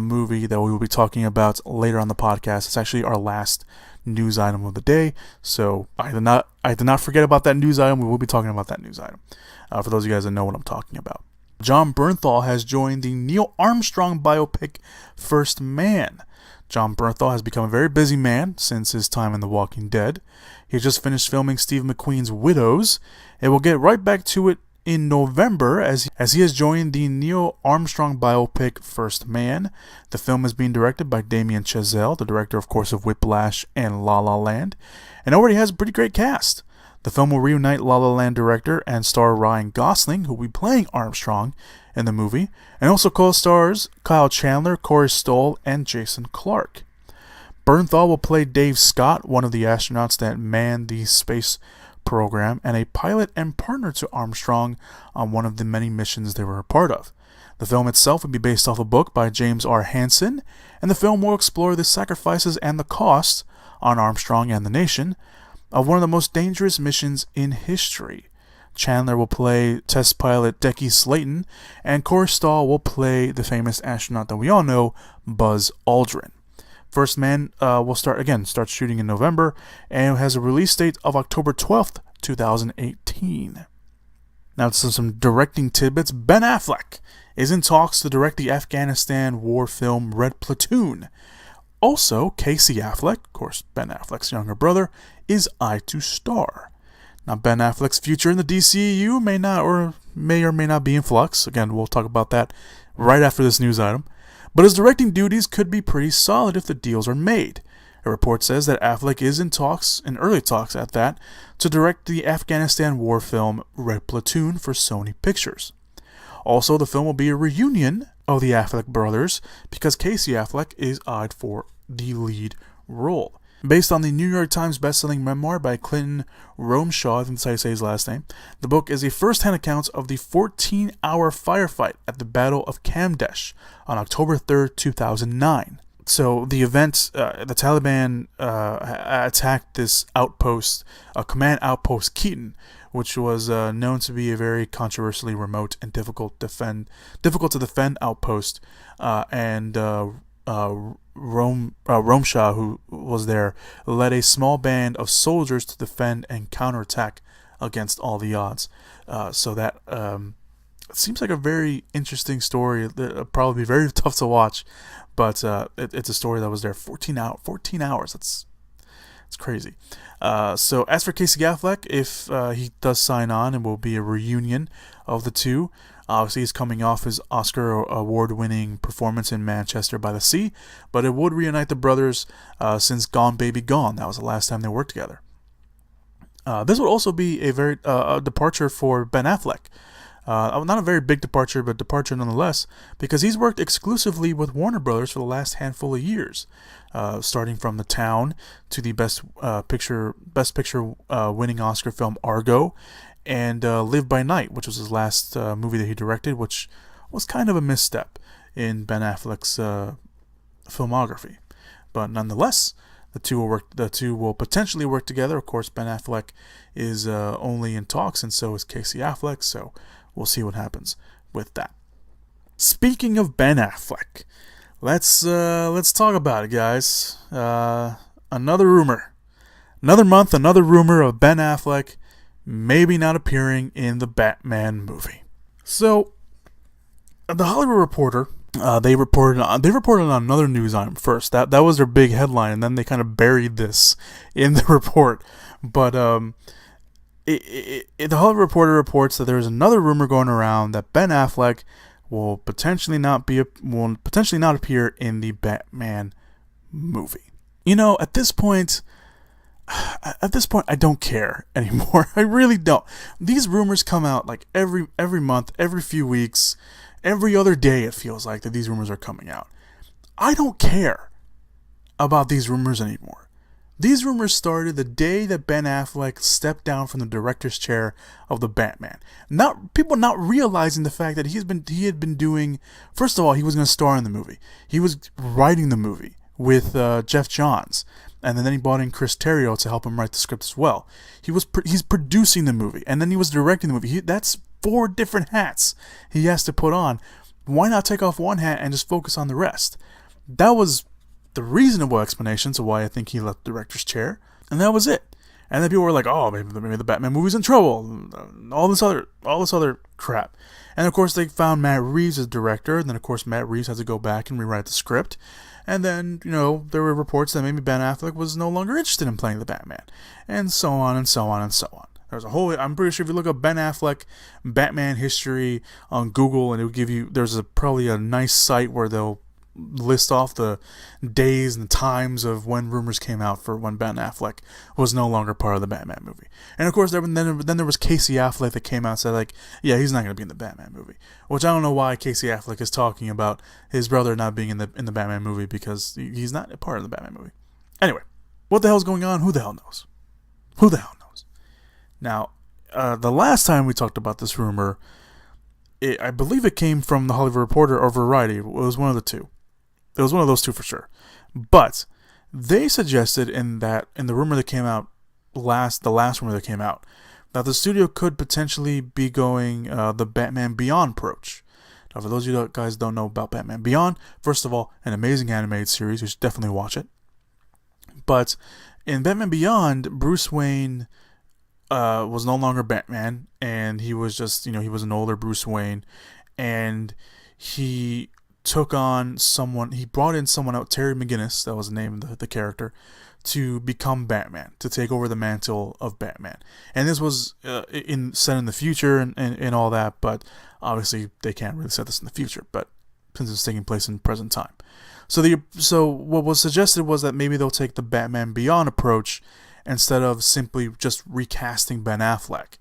A: movie that we will be talking about later on the podcast. It's actually our last news item of the day, so I did not forget about that news item. We will be talking about that news item for those of you guys that know what I'm talking about. John Bernthal has joined the Neil Armstrong biopic First Man. John Bernthal has become a very busy man since his time in The Walking Dead. He just finished filming Steve McQueen's Widows, and we'll get right back to it in November as he has joined the Neil Armstrong biopic First Man. The film is being directed by Damien Chazelle, the director, of course, of Whiplash and La La Land, and already has a pretty great cast. The film will reunite La La Land director and star Ryan Gosling, who will be playing Armstrong in the movie, and also co-stars Kyle Chandler, Corey Stoll, and Jason Clarke. Bernthal will play Dave Scott, one of the astronauts that manned the space program, and a pilot and partner to Armstrong on one of the many missions they were a part of. The film itself will be based off a book by James R. Hansen, and the film will explore the sacrifices and the costs on Armstrong and the nation of one of the most dangerous missions in history. Chandler will play test pilot Decky Slayton, and Corey Stoll will play the famous astronaut that we all know, Buzz Aldrin. First Man will start shooting in November, and has a release date of October 12th, 2018. Now to some directing tidbits. Ben Affleck is in talks to direct the Afghanistan war film Red Platoon. Also, Casey Affleck, of course Ben Affleck's younger brother, is eyed to star. Now, Ben Affleck's future in the DCEU may or may not be in flux. Again, we'll talk about that right after this news item. But his directing duties could be pretty solid if the deals are made. A report says that Affleck is in early talks at that, to direct the Afghanistan war film Red Platoon for Sony Pictures. Also, the film will be a reunion of the Affleck brothers because Casey Affleck is eyed for the lead role. Based on the New York Times bestselling memoir by Clinton Romeshaw, I think that's how you say his last name, the book is a first-hand account of the 14-hour firefight at the Battle of Kamdesh on October 3rd, 2009. So the event, the Taliban attacked this outpost, a command outpost, Keaton, which was known to be a very controversially remote and difficult to defend outpost, and Romeshaw, who was there, led a small band of soldiers to defend and counterattack against all the odds. So that seems like a very interesting story. Probably very tough to watch, but it's a story that was there 14 hours. That's crazy. So as for Casey Affleck, if he does sign on, it will be a reunion of the two. Obviously, he's coming off his Oscar award-winning performance in Manchester by the Sea, but it would reunite the brothers since Gone Baby Gone. That was the last time they worked together. This would also be a very departure for Ben Affleck. Not a very big departure, but departure nonetheless, because he's worked exclusively with Warner Brothers for the last handful of years, starting from The Town to the Best Picture winning Oscar film Argo, and Live by Night, which was his last movie that he directed, which was kind of a misstep in Ben Affleck's filmography. But nonetheless, the two will potentially work together. Of course, Ben Affleck is only in talks, and so is Casey Affleck. So we'll see what happens with that. Speaking of Ben Affleck, let's talk about it, guys. Another rumor, another month, another rumor of Ben Affleck maybe not appearing in the Batman movie. So, the Hollywood Reporter, they reported on another news item first. That was their big headline, and then they kind of buried this in the report. But the Hollywood Reporter reports that there is another rumor going around that Ben Affleck will potentially not appear in the Batman movie. You know, at this point, I don't care anymore. I really don't. These rumors come out like every month, every few weeks, every other day. It feels like that these rumors are coming out. I don't care about these rumors anymore. These rumors started the day that Ben Affleck stepped down from the director's chair of the Batman. People not realizing the fact that he had been doing. First of all, he was going to star in the movie. He was writing the movie with Jeff Johns. And then he brought in Chris Terrio to help him write the script as well. He's producing the movie, and then he was directing the movie. That's 4 different hats he has to put on. Why not take off one hat and just focus on the rest? That was the reasonable explanation to why I think he left the director's chair, and that was it. And then people were like, "Oh, maybe the Batman movie's in trouble." All this other crap. And of course, they found Matt Reeves as director. And then of course, Matt Reeves had to go back and rewrite the script. And then, there were reports that maybe Ben Affleck was no longer interested in playing the Batman. And so on and so on and so on. I'm pretty sure if you look up Ben Affleck Batman history on Google, and it will give you, probably a nice site where they'll list off the days and times of when rumors came out for when Ben Affleck was no longer part of the Batman movie. And of course, then there was Casey Affleck that came out and said, like, yeah, he's not going to be in the Batman movie. Which I don't know why Casey Affleck is talking about his brother not being in the Batman movie, because he's not a part of the Batman movie. Anyway, what the hell's going on? Who the hell knows? Who the hell knows? Now, the last time we talked about this rumor, I believe it came from the Hollywood Reporter or Variety. It was one of the two. It was one of those two for sure. But they suggested in the rumor that came out the last rumor that came out, that the studio could potentially be going the Batman Beyond approach. Now, for those of you guys who don't know about Batman Beyond, first of all, an amazing animated series. You should definitely watch it. But in Batman Beyond, Bruce Wayne was no longer Batman, and he was just, he was an older Bruce Wayne, and he brought in someone out, Terry McGinnis, that was the name of the character, to become Batman, to take over the mantle of Batman. And this was set in the future and all that, but obviously they can't really set this in the future, but since it's taking place in present time. So what was suggested was that maybe they'll take the Batman Beyond approach instead of simply just recasting Ben Affleck,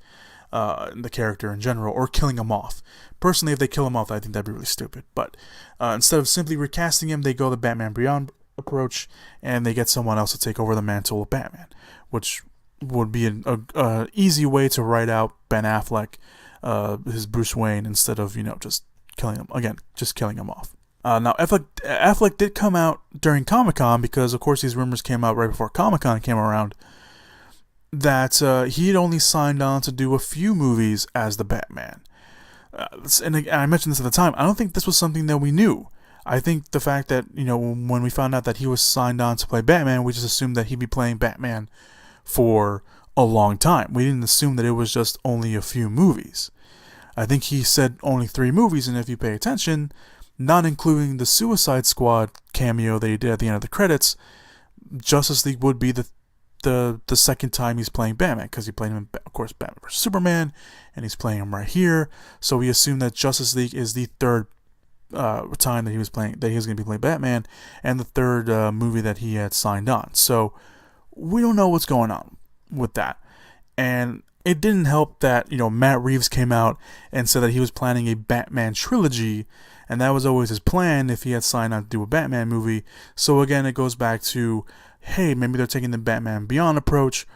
A: the character in general, or killing him off. Personally, if they kill him off, I think that'd be really stupid. But instead of simply recasting him, they go the Batman Beyond approach, and they get someone else to take over the mantle of Batman, which would be an easy way to write out Ben Affleck, his Bruce Wayne, instead of just killing him again, just killing him off. Now Affleck did come out during Comic-Con, because of course these rumors came out right before Comic-Con came around, that he had only signed on to do a few movies as the Batman. And I mentioned this at the time, I don't think this was something that we knew. I think the fact that, when we found out that he was signed on to play Batman, we just assumed that he'd be playing Batman for a long time. We didn't assume that it was just only a few movies. I think he said only 3 movies, and if you pay attention, not including the Suicide Squad cameo that he did at the end of the credits, Justice League would be the second time he's playing Batman, because he played him in, of course, Batman vs Superman, and he's playing him right here. So we assume that Justice League is the third time that he was going to be playing Batman, and the third movie that he had signed on. So we don't know what's going on with that. And it didn't help that Matt Reeves came out and said that he was planning a Batman trilogy, and that was always his plan if he had signed on to do a Batman movie. So again, it goes back to, hey, maybe they're taking the Batman Beyond approach,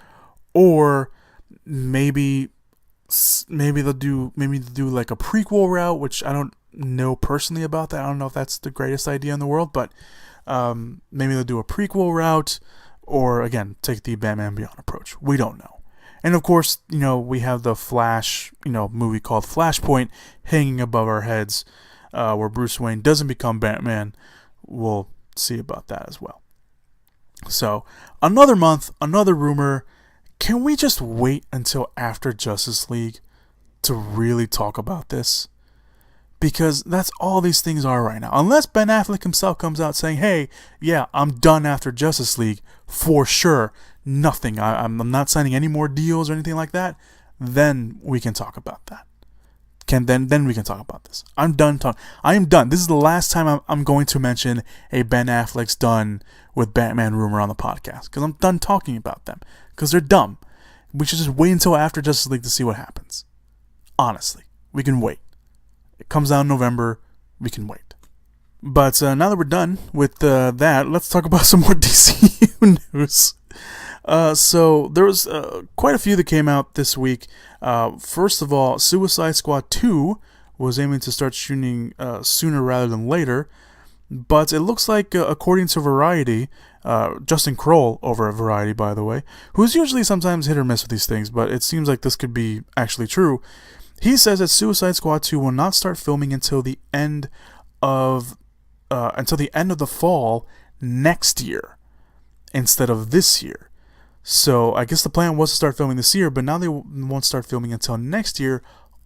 A: or maybe they'll do like a prequel route, which I don't know personally about that. I don't know if that's the greatest idea in the world, but maybe they'll do a prequel route, or again, take the Batman Beyond approach. We don't know. And of course, we have the Flash, movie called Flashpoint hanging above our heads, where Bruce Wayne doesn't become Batman. We'll see about that as well. So, another month, another rumor. Can we just wait until after Justice League to really talk about this? Because that's all these things are right now. Unless Ben Affleck himself comes out saying, hey, yeah, I'm done after Justice League, for sure, nothing, I'm not signing any more deals or anything like that, then we can talk about that. Then we can talk about this. I'm done talking. I am done. This is the last time I'm going to mention a Ben Affleck's done with Batman rumor on the podcast, because I'm done talking about them, because they're dumb. We should just wait until after Justice League to see what happens. Honestly, we can wait. It comes out in November. We can wait. But now that we're done with that, let's talk about some more DCEU news. So there was quite a few that came out this week. First of all, Suicide Squad 2 was aiming to start shooting sooner rather than later. But it looks like, according to Variety, Justin Kroll over at Variety, by the way, who's usually sometimes hit or miss with these things, but it seems like this could be actually true. He says that Suicide Squad 2 will not start filming until the end of the fall next year, instead of this year. So I guess the plan was to start filming this year, but now they won't start filming until next year,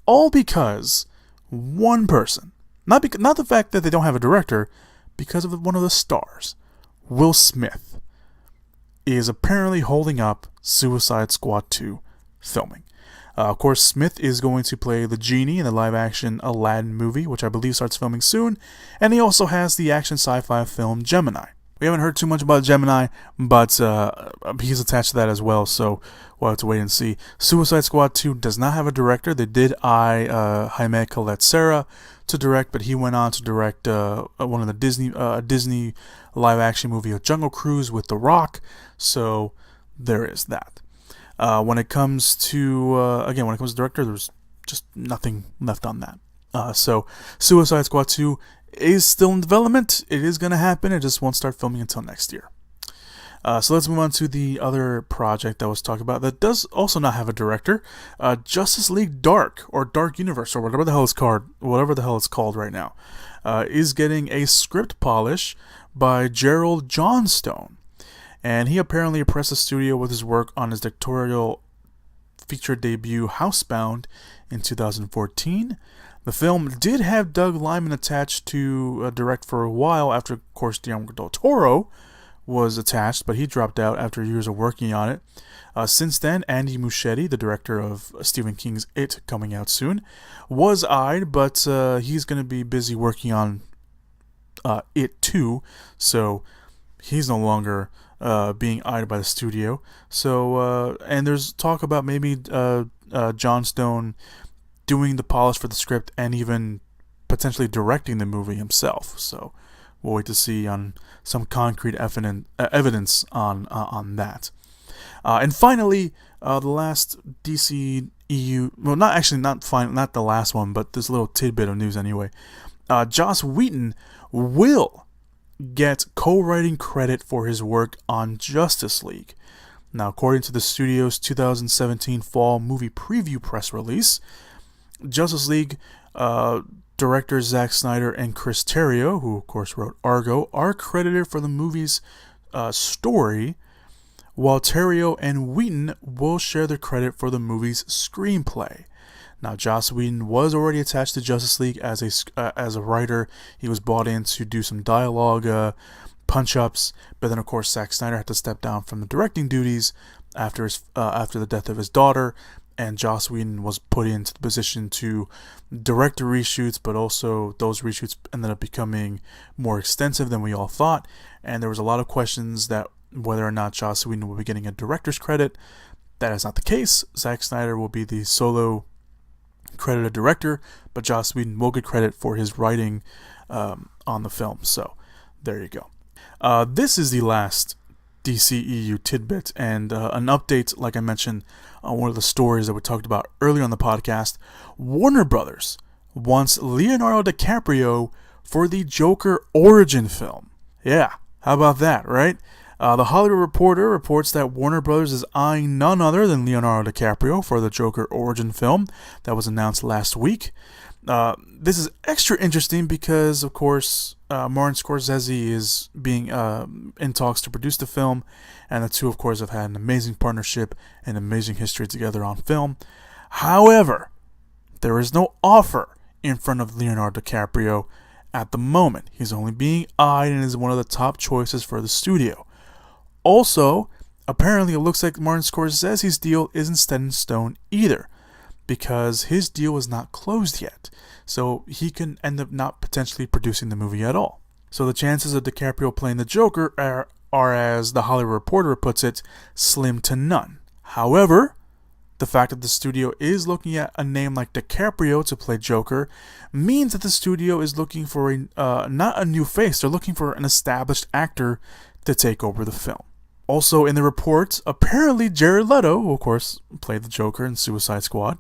A: all because one person, not the fact that they don't have a director, because of one of the stars, Will Smith, is apparently holding up Suicide Squad 2 filming. Of course, Smith is going to play the genie in the live-action Aladdin movie, which I believe starts filming soon, and he also has the action sci-fi film Gemini. We haven't heard too much about Gemini, but he's attached to that as well, so we'll have to wait and see. Suicide Squad 2 does not have a director. They did Jaime Colette Serra to direct, but he went on to direct one of the Disney live-action movie of Jungle Cruise with The Rock, so there is that. When it comes to director, there's just nothing left on that. So Suicide Squad 2 is still in development. It is going to happen. It just won't start filming until next year. So let's move on to the other project that was talked about that does also not have a director. Justice League Dark, or Dark Universe, or whatever the hell it's called right now, is getting a script polish by Gerald Johnstone. And he apparently impressed the studio with his work on his directorial feature debut Housebound in 2014. The film did have Doug Liman attached to direct for a while after, of course, Guillermo del Toro was attached, but he dropped out after years of working on it. Since then, Andy Muschietti, the director of Stephen King's It, coming out soon, was eyed, but he's going to be busy working on It too, so he's no longer being eyed by the studio. So, and there's talk about maybe Johnstone doing the polish for the script and even potentially directing the movie himself. So we'll wait to see on some concrete evidence on that. And finally, the last DCEU, well, not the last one, but this little tidbit of news anyway. Joss Whedon will get co-writing credit for his work on Justice League. Now, according to the studio's 2017 fall movie preview press release, Justice League directors Zack Snyder and Chris Terrio, who of course wrote Argo, are credited for the movie's story, while Terrio and Whedon will share the credit for the movie's screenplay. Now, Joss Whedon was already attached to Justice League as a writer. He was brought in to do some dialogue punch-ups, but then of course Zack Snyder had to step down from the directing duties after the death of his daughter, and Joss Whedon was put into the position to direct the reshoots, but also those reshoots ended up becoming more extensive than we all thought, and there was a lot of questions that whether or not Joss Whedon will be getting a director's credit. That is not the case. Zack Snyder will be the solo credited director, but Joss Whedon will get credit for his writing on the film. So there you go. This is the last DCEU tidbit and an update, like I mentioned, on one of the stories that we talked about earlier on the podcast. Warner Brothers wants Leonardo DiCaprio for the Joker origin film. Yeah, how about that, right? The Hollywood Reporter reports that Warner Brothers is eyeing none other than Leonardo DiCaprio for the Joker origin film that was announced last week. This is extra interesting because, of course, Martin Scorsese is being in talks to produce the film, and the two, of course, have had an amazing partnership and amazing history together on film. However, there is no offer in front of Leonardo DiCaprio at the moment. He's only being eyed and is one of the top choices for the studio. Also, apparently it looks like Martin Scorsese's deal isn't set in stone either, because his deal is not closed yet, so he can end up not potentially producing the movie at all. So the chances of DiCaprio playing the Joker are, as the Hollywood Reporter puts it, slim to none. However, the fact that the studio is looking at a name like DiCaprio to play Joker means that the studio is looking for not a new face, they're looking for an established actor to take over the film. Also in the report, apparently Jared Leto, who of course played the Joker in Suicide Squad,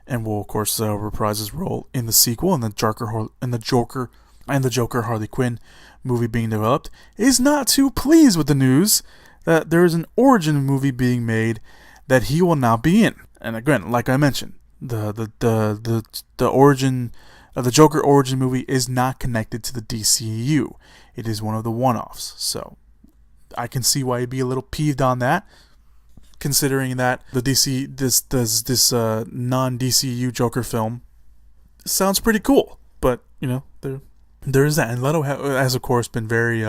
A: and will of course reprise his role in the sequel and the Joker Harley Quinn movie being developed, is not too pleased with the news that there is an origin movie being made that he will not be in. And again, like I mentioned, the origin of the Joker origin movie is not connected to the DCEU. It is one of the one-offs. So I can see why he'd be a little peeved on that, considering that this non-DCU Joker film sounds pretty cool. But there is that, and Leto has of course been very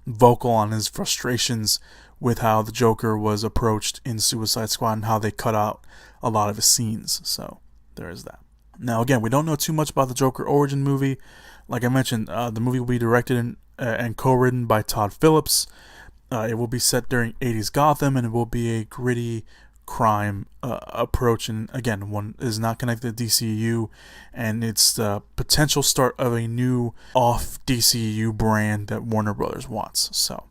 A: vocal on his frustrations with how the Joker was approached in Suicide Squad and how they cut out a lot of his scenes. So there is that. Now again, we don't know too much about the Joker origin movie. Like I mentioned, the movie will be directed and co-written by Todd Phillips. It will be set during 80s Gotham, and it will be a gritty crime approach. And again, one is not connected to DCEU, and it's the potential start of a new off-DCEU brand that Warner Brothers wants. So,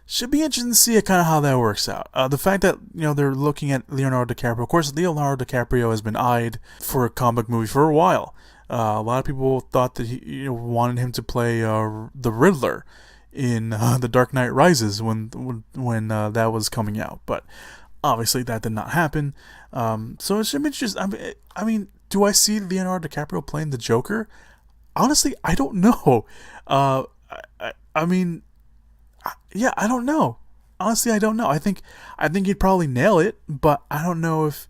A: should be interesting to see kind of how that works out. The fact that they're looking at Leonardo DiCaprio. Of course, Leonardo DiCaprio has been eyed for a comic movie for a while. A lot of people thought that he wanted him to play the Riddler in The Dark Knight Rises when that was coming out, but obviously that did not happen. So it should be just. I mean, do I see Leonardo DiCaprio playing the Joker? Honestly, I don't know. I don't know. Honestly, I don't know. I think he'd probably nail it, but I don't know if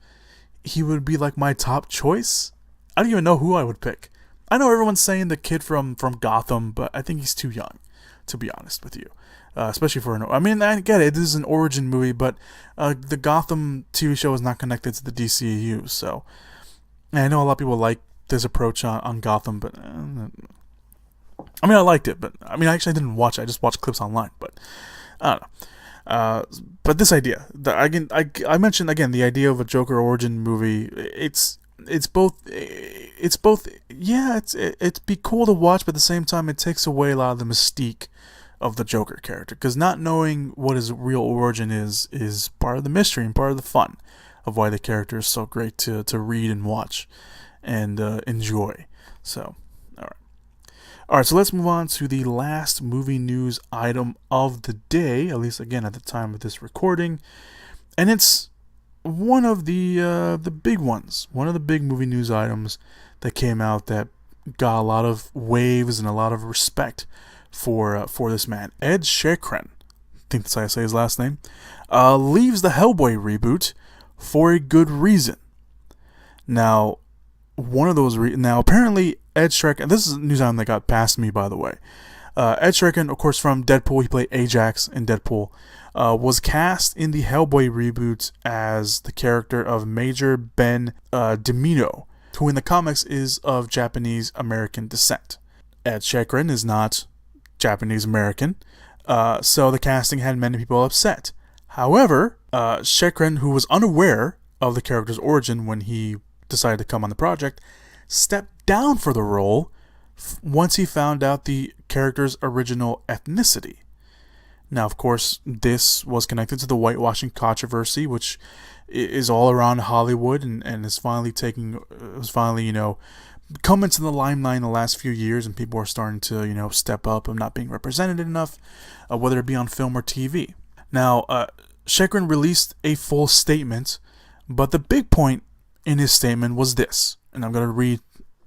A: he would be like my top choice. I don't even know who I would pick. I know everyone's saying the kid from Gotham, but I think he's too young, to be honest with you. Especially for I get it, this is an origin movie, but the Gotham TV show is not connected to the DCEU, so and I know a lot of people like this approach on Gotham, but I liked it, but actually I didn't watch it, I just watched clips online, but I don't know. But this idea, I mentioned again the idea of a Joker origin movie. It's both. it's both. Yeah, it'd be cool to watch, but at the same time, it takes away a lot of the mystique of the Joker character, because not knowing what his real origin is part of the mystery and part of the fun of why the character is so great to read and watch and enjoy. So, all right, so let's move on to the last movie news item of the day, at least again at the time of this recording, and it's one of the big ones, one of the big movie news items that came out that got a lot of waves and a lot of respect for this man. Ed Skrein, I think that's how I say his last name, leaves the Hellboy reboot for a good reason. Now, one of those now apparently Ed Skrein, this is a news item that got past me, by the way. Ed Skrein, of course, from Deadpool, he played Ajax in Deadpool, was cast in the Hellboy reboot as the character of Major Ben Dimino, who in the comics is of Japanese American descent. Ed Skrein is not Japanese American, so the casting had many people upset. However, Skrein, who was unaware of the character's origin when he decided to come on the project, stepped down for the role once he found out the character's original ethnicity. Now, of course, this was connected to the whitewashing controversy, which is all around Hollywood and is finally come into the limelight in the last few years, and people are starting to, step up of not being represented enough, whether it be on film or TV. Now, Skrein released a full statement, but the big point in his statement was this, and I'm not going to read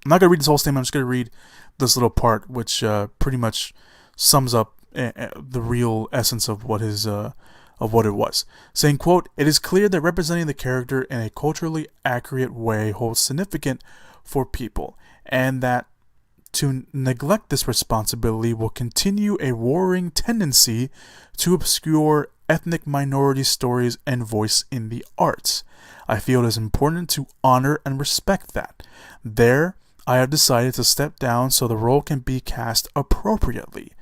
A: this whole statement, I'm just going to read this little part, which pretty much sums up the real essence of what it was. Saying, quote, "It is clear that representing the character in a culturally accurate way holds significance for people, and that to neglect this responsibility will continue a worrying tendency to obscure ethnic minority stories and voice in the arts. I feel it is important to honor and respect that. There, I have decided to step down so the role can be cast appropriately.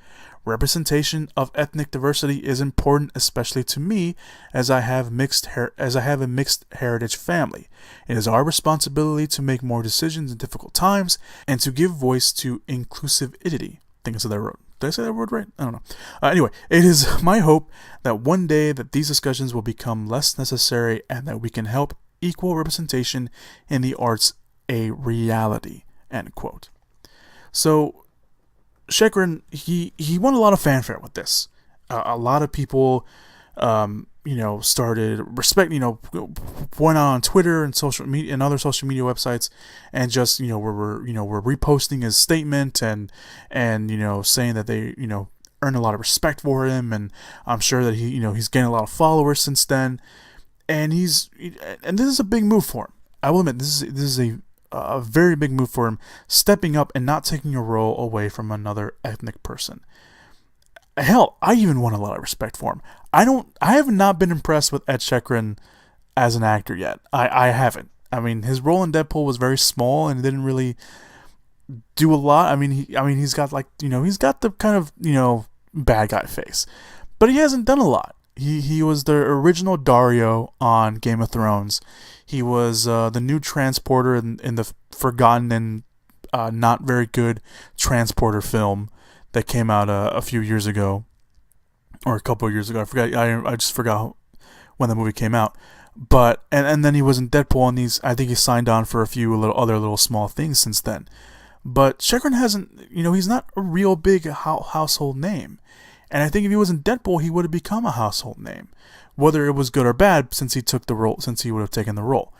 A: Representation of ethnic diversity is important, especially to me, as I have a mixed heritage family. It is our responsibility to make more decisions in difficult times and to give voice to inclusivity." I think I said that word. Did I say that word right? I don't know. Anyway, it is my hope that one day that these discussions will become less necessary and that we can help equal representation in the arts a reality. End quote. So, Skrein, he won a lot of fanfare with this. A lot of people, started went on Twitter and social media and other social media websites, and just were reposting his statement and saying that they earned a lot of respect for him, and I'm sure that he's gained a lot of followers since then, and this is a big move for him. I will admit this is a very big move for him, stepping up and not taking a role away from another ethnic person. Hell, I even want a lot of respect for him. I have not been impressed with Ed Skrein as an actor yet. I haven't. I mean, his role in Deadpool was very small and didn't really do a lot. He's got he's got the kind of bad guy face, but he hasn't done a lot. He was the original Dario on Game of Thrones. He was the new transporter in the forgotten and not very good Transporter film that came out a few years ago, or a couple of years ago. I forgot. I just forgot when the movie came out. But and then he was in Deadpool, and I think he signed on for a few little small things since then. But Skrein hasn't. He's not a real big household name. And I think if he was in Deadpool, he would have become a household name, whether it was good or bad, since he took the role, since he would have taken the role.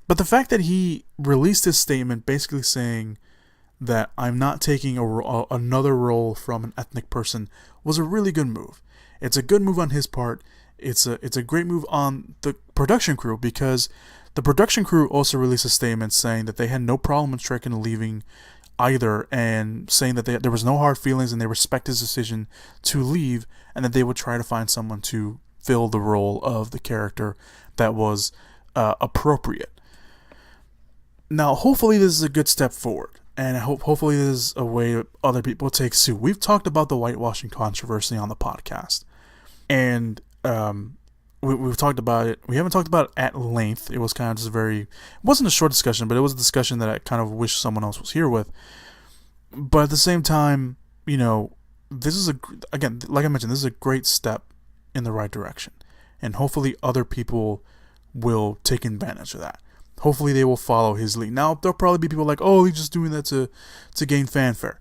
A: But the fact that he released his statement basically saying that I'm not taking another role from an ethnic person was a really good move. It's a good move on his part. It's a great move on the production crew, because the production crew also released a statement saying that they had no problem with Skrein leaving either, and saying that there was no hard feelings and they respect his decision to leave, and that they would try to find someone to fill the role of the character that was appropriate. Now, hopefully this is a good step forward, and hopefully this is a way other people take suit. We've talked about the whitewashing controversy on the podcast, and we've talked about it. We haven't talked about it at length. It was kind of just it wasn't a short discussion, but it was a discussion that I kind of wish someone else was here with. But at the same time, this is again, like I mentioned, this is a great step in the right direction. And hopefully other people will take advantage of that. Hopefully they will follow his lead. Now, there'll probably be people like, oh, he's just doing that to gain fanfare.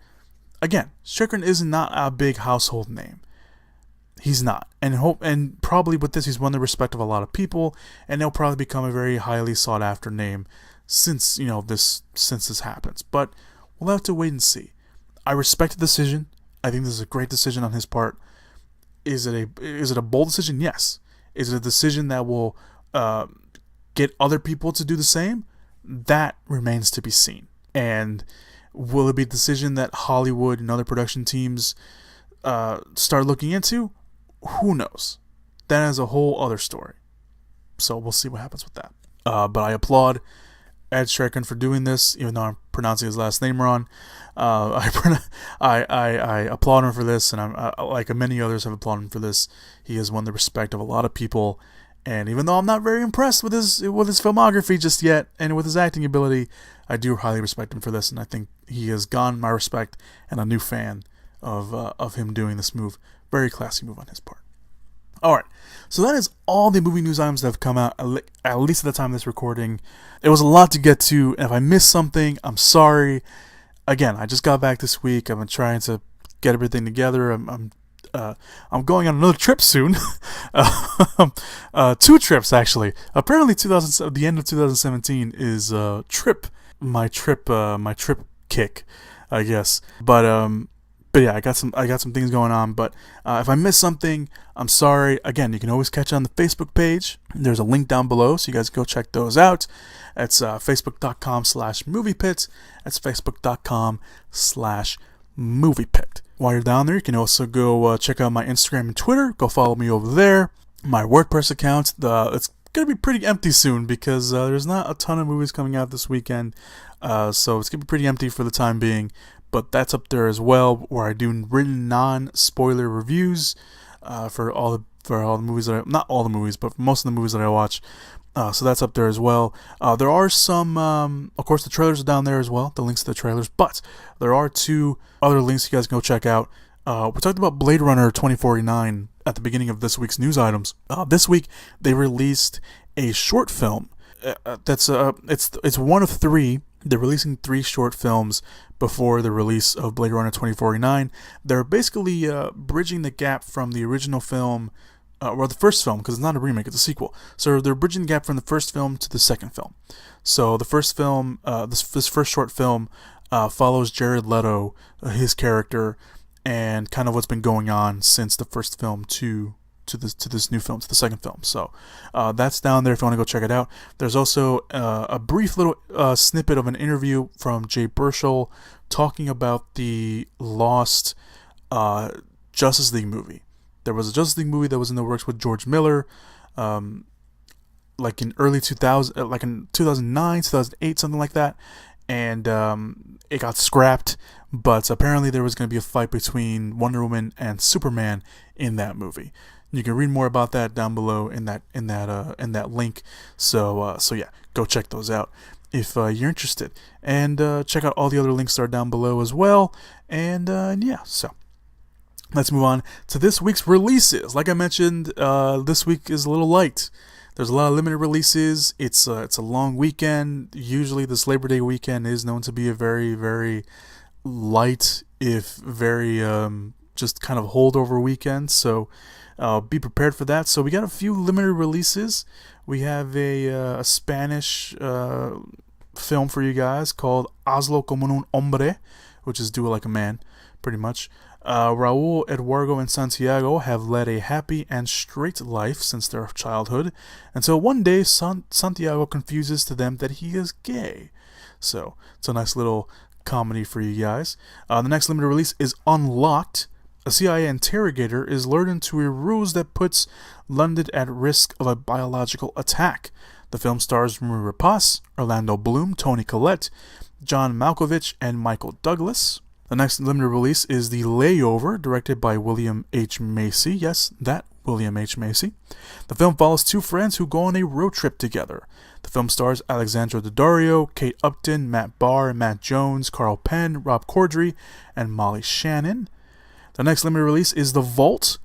A: Again, Skrein is not a big household name. He's not. And probably with this, he's won the respect of a lot of people, and he'll probably become a very highly sought after name since this happens. But we'll have to wait and see. I respect the decision. I think this is a great decision on his part. Is it a bold decision? Yes. Is it a decision that will get other people to do the same? That remains to be seen. And will it be a decision that Hollywood and other production teams start looking into? Who knows? That is a whole other story. So we'll see what happens with that. But I applaud Ed Skrein for doing this, even though I'm pronouncing his last name wrong. I applaud him for this, and I'm like many others have applauded him for this. He has won the respect of a lot of people, and even though I'm not very impressed with his filmography just yet, and with his acting ability, I do highly respect him for this, and I think he has gained my respect and a new fan of him doing this move. Very classy move on his part. Alright, so that is all the movie news items that have come out, at least at the time of this recording. It was a lot to get to, and if I missed something, I'm sorry. Again, I just got back this week. I've been trying to get everything together. I'm going on another trip soon. 2 trips, actually. Apparently, the end of 2017 is my trip kick, I guess. But yeah, I got some things going on. But if I missed something, I'm sorry. Again, you can always catch it on the Facebook page. There's a link down below, so you guys go check those out. It's facebook.com/moviepit. That's facebook.com/moviepit. While you're down there, you can also go check out my Instagram and Twitter. Go follow me over there. My WordPress account, it's going to be pretty empty soon because there's not a ton of movies coming out this weekend. So it's going to be pretty empty for the time being. But that's up there as well, where I do written non-spoiler reviews for all the movies not all the movies, but most of the movies that I watch. So that's up there as well. There are some, of course, the trailers are down there as well, the links to the trailers. But there are 2 other links you guys can go check out. We talked about Blade Runner 2049 at the beginning of this week's news items. This week they released a short film. It's one of 3. They're releasing 3 short films before the release of Blade Runner 2049. They're basically bridging the gap from the original film, or the first film, because it's not a remake, it's a sequel. So they're bridging the gap from the first film to the second film. So the first film, this first short film, follows Jared Leto, his character, and kind of what's been going on since the first film to this new film, to the second film. So that's down there if you want to go check it out. There's also a brief little snippet of an interview from Jay Baruchel talking about the lost Justice League movie. There was a Justice League movie that was in the works with George Miller, like in early 2000, like in 2009, 2008, something like that. And it got scrapped, but apparently there was going to be a fight between Wonder Woman and Superman in that movie. You can read more about that down below in that link. So yeah, go check those out if you're interested, and check out all the other links that are down below as well. And yeah, so let's move on to this week's releases. Like I mentioned, this week is a little light. There's a lot of limited releases. It's a long weekend. Usually this Labor Day weekend is known to be a very, very light, if very just kind of holdover weekend. So be prepared for that. So we got a few limited releases. We have a Spanish film for you guys called Hazlo como un hombre, which is do it like a man, pretty much. Raul, Eduardo, and Santiago have led a happy and straight life since their childhood, until one day Santiago confuses to them that he is gay. So it's a nice little comedy for you guys. The next limited release is Unlocked. A CIA interrogator is lured into a ruse that puts London at risk of a biological attack. The film stars Marie Rapace, Orlando Bloom, Toni Collette, John Malkovich, and Michael Douglas. The next limited release is The Layover, directed by William H. Macy. Yes, that William H. Macy. The film follows two friends who go on a road trip together. The film stars Alexandra Daddario, Kate Upton, Matt Barr, Matt Jones, Carl Penn, Rob Corddry, and Molly Shannon. The next limited release is The Vault.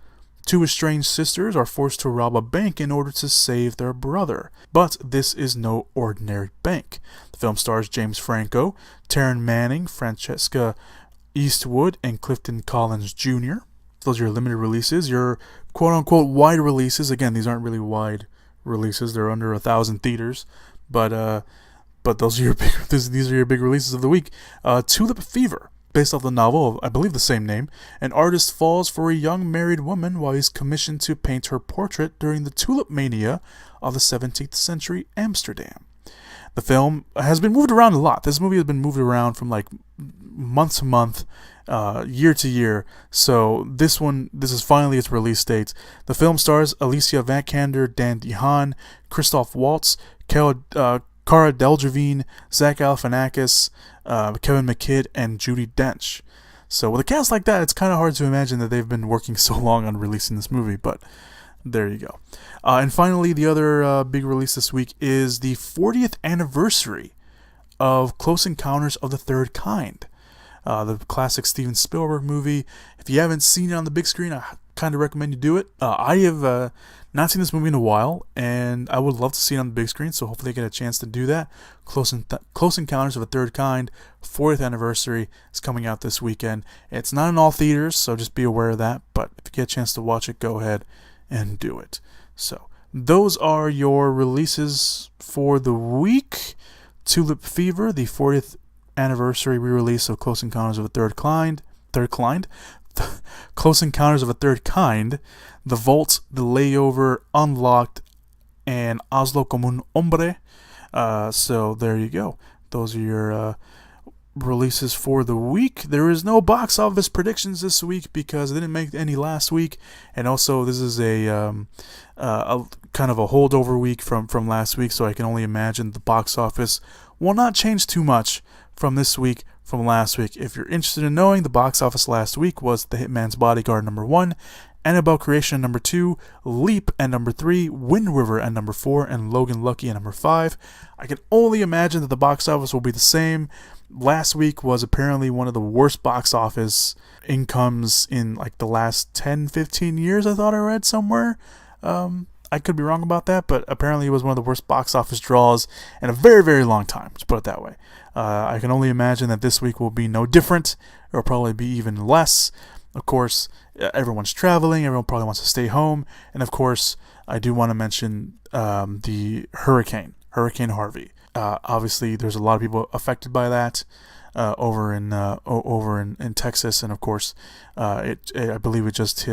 A: Two estranged sisters are forced to rob a bank in order to save their brother. But this is no ordinary bank. The film stars James Franco, Taryn Manning, Francesca Eastwood, and Clifton Collins Jr. Those are your limited releases. Your quote-unquote wide releases. Again, these aren't really wide releases. They're under 1,000 theaters. But those are your big. These are your big releases of the week. Tulip Fever. Based off the novel of, I believe, the same name, an artist falls for a young married woman while he's commissioned to paint her portrait during the tulip mania of the 17th century Amsterdam. The film has been moved around a lot. This movie has been moved around from like month to month, year to year. So this is finally its release date. The film stars Alicia Vikander, Dan DeHaan, Christoph Waltz, Cara Delevingne, Zach Galifianakis, Kevin McKidd, and Judi Dench. So with a cast like that, it's kind of hard to imagine that they've been working so long on releasing this movie, but there you go. And finally, the other big release this week is the 40th anniversary of Close Encounters of the Third Kind, the classic Steven Spielberg movie. If you haven't seen it on the big screen, I kind of recommend you do it. I have not seen this movie in a while, and I would love to see it on the big screen, so hopefully I get a chance to do that. Close Encounters of a Third Kind, 40th anniversary, is coming out this weekend. It's not in all theaters, so just be aware of that, but if you get a chance to watch it, go ahead and do it. So, those are your releases for the week. Tulip Fever, the 40th anniversary re-release of Close Encounters of a Third Kind. Close Encounters of a Third Kind, The Vault, The Layover, Unlocked, and Hazlo como un hombre. So there you go. Those are your releases for the week. There is no box office predictions this week because I didn't make any last week, and also this is a kind of a holdover week from last week, so I can only imagine the box office will not change too much from this week from last week. If you're interested in knowing, the box office last week was The Hitman's Bodyguard #1, Annabelle Creation at #2, Leap at #3, Wind River at #4, and Logan Lucky at #5. I can only imagine that the box office will be the same. Last week was apparently one of the worst box office incomes in like the last 10-15 years, I thought I read somewhere. I could be wrong about that, but apparently it was one of the worst box office draws in a very, very long time, to put it that way. I can only imagine that this week will be no different. It will probably be even less. Of course, everyone's traveling. Everyone probably wants to stay home. And of course, I do want to mention the Hurricane Harvey. Obviously, there's a lot of people affected by that over in Texas. And of course, I believe it just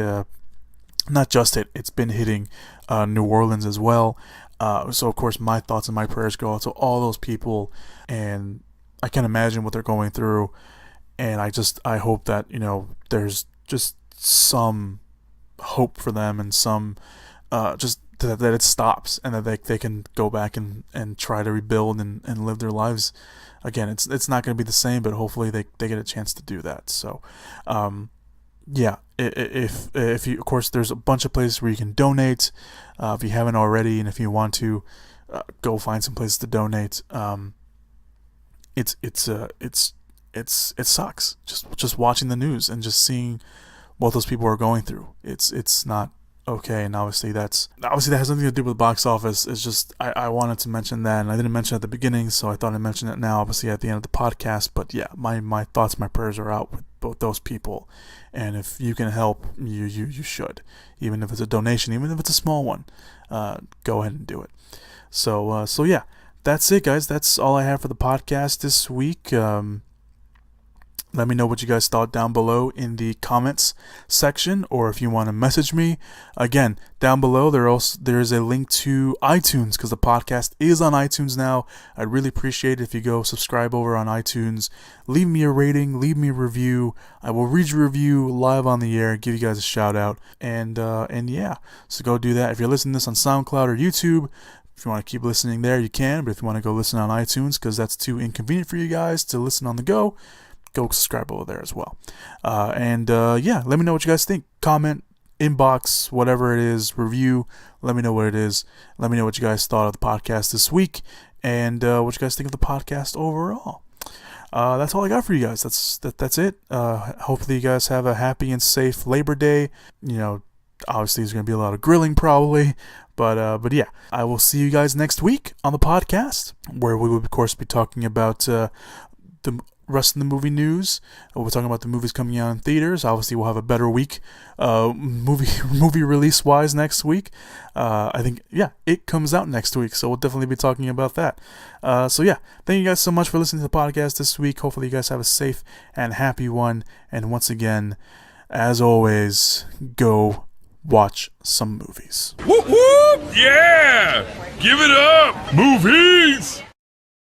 A: it's been hitting New Orleans as well. So of course my thoughts and my prayers go out to all those people, and I can imagine what they're going through, and I hope that there's just some hope for them and some just that it stops and that they can go back and try to rebuild and live their lives again. It's not going to be the same, but hopefully they get a chance to do that. So yeah, if you, of course, there's a bunch of places where you can donate if you haven't already, and if you want to go find some places to donate. It sucks just watching the news and just seeing what those people are going through. It's not okay, and obviously that has nothing to do with the box office. It's just I wanted to mention that, and I didn't mention it at the beginning, so I thought I'd mention it now, obviously at the end of the podcast. But yeah, my thoughts, my prayers are out with both those people, and if you can help, you should, even if it's a donation, even if it's a small one, go ahead and do it. So yeah, that's it, guys. That's all I have for the podcast this week. Let me know what you guys thought down below in the comments section, or if you want to message me. Again, down below there's a link to iTunes, because the podcast is on iTunes now. I'd really appreciate it if you go subscribe over on iTunes. Leave me a rating, leave me a review. I will read your review live on the air, give you guys a shout out, and yeah, so go do that. If you're listening to this on SoundCloud or YouTube, if you want to keep listening there, you can. But if you want to go listen on iTunes, because that's too inconvenient for you guys to listen on the go, go subscribe over there as well. Yeah, let me know what you guys think. Comment inbox, whatever it is, review. Let me know what it is. Let me know what you guys thought of the podcast this week, and what you guys think of the podcast overall. That's all I got for you guys. That's it. Hopefully you guys have a happy and safe Labor Day. Obviously there's going to be a lot of grilling probably, but yeah, I will see you guys next week on the podcast, where we will of course be talking about the rest of the movie news. We're talking about the movies coming out in theaters. Obviously we'll have a better week movie release wise next week. I think it comes out next week, so we'll definitely be talking about that. So yeah, thank you guys so much for listening to the podcast this week. Hopefully you guys have a safe and happy one, and once again, as always, go watch some movies.
B: Whoop whoop! Yeah! Give it up! Movies!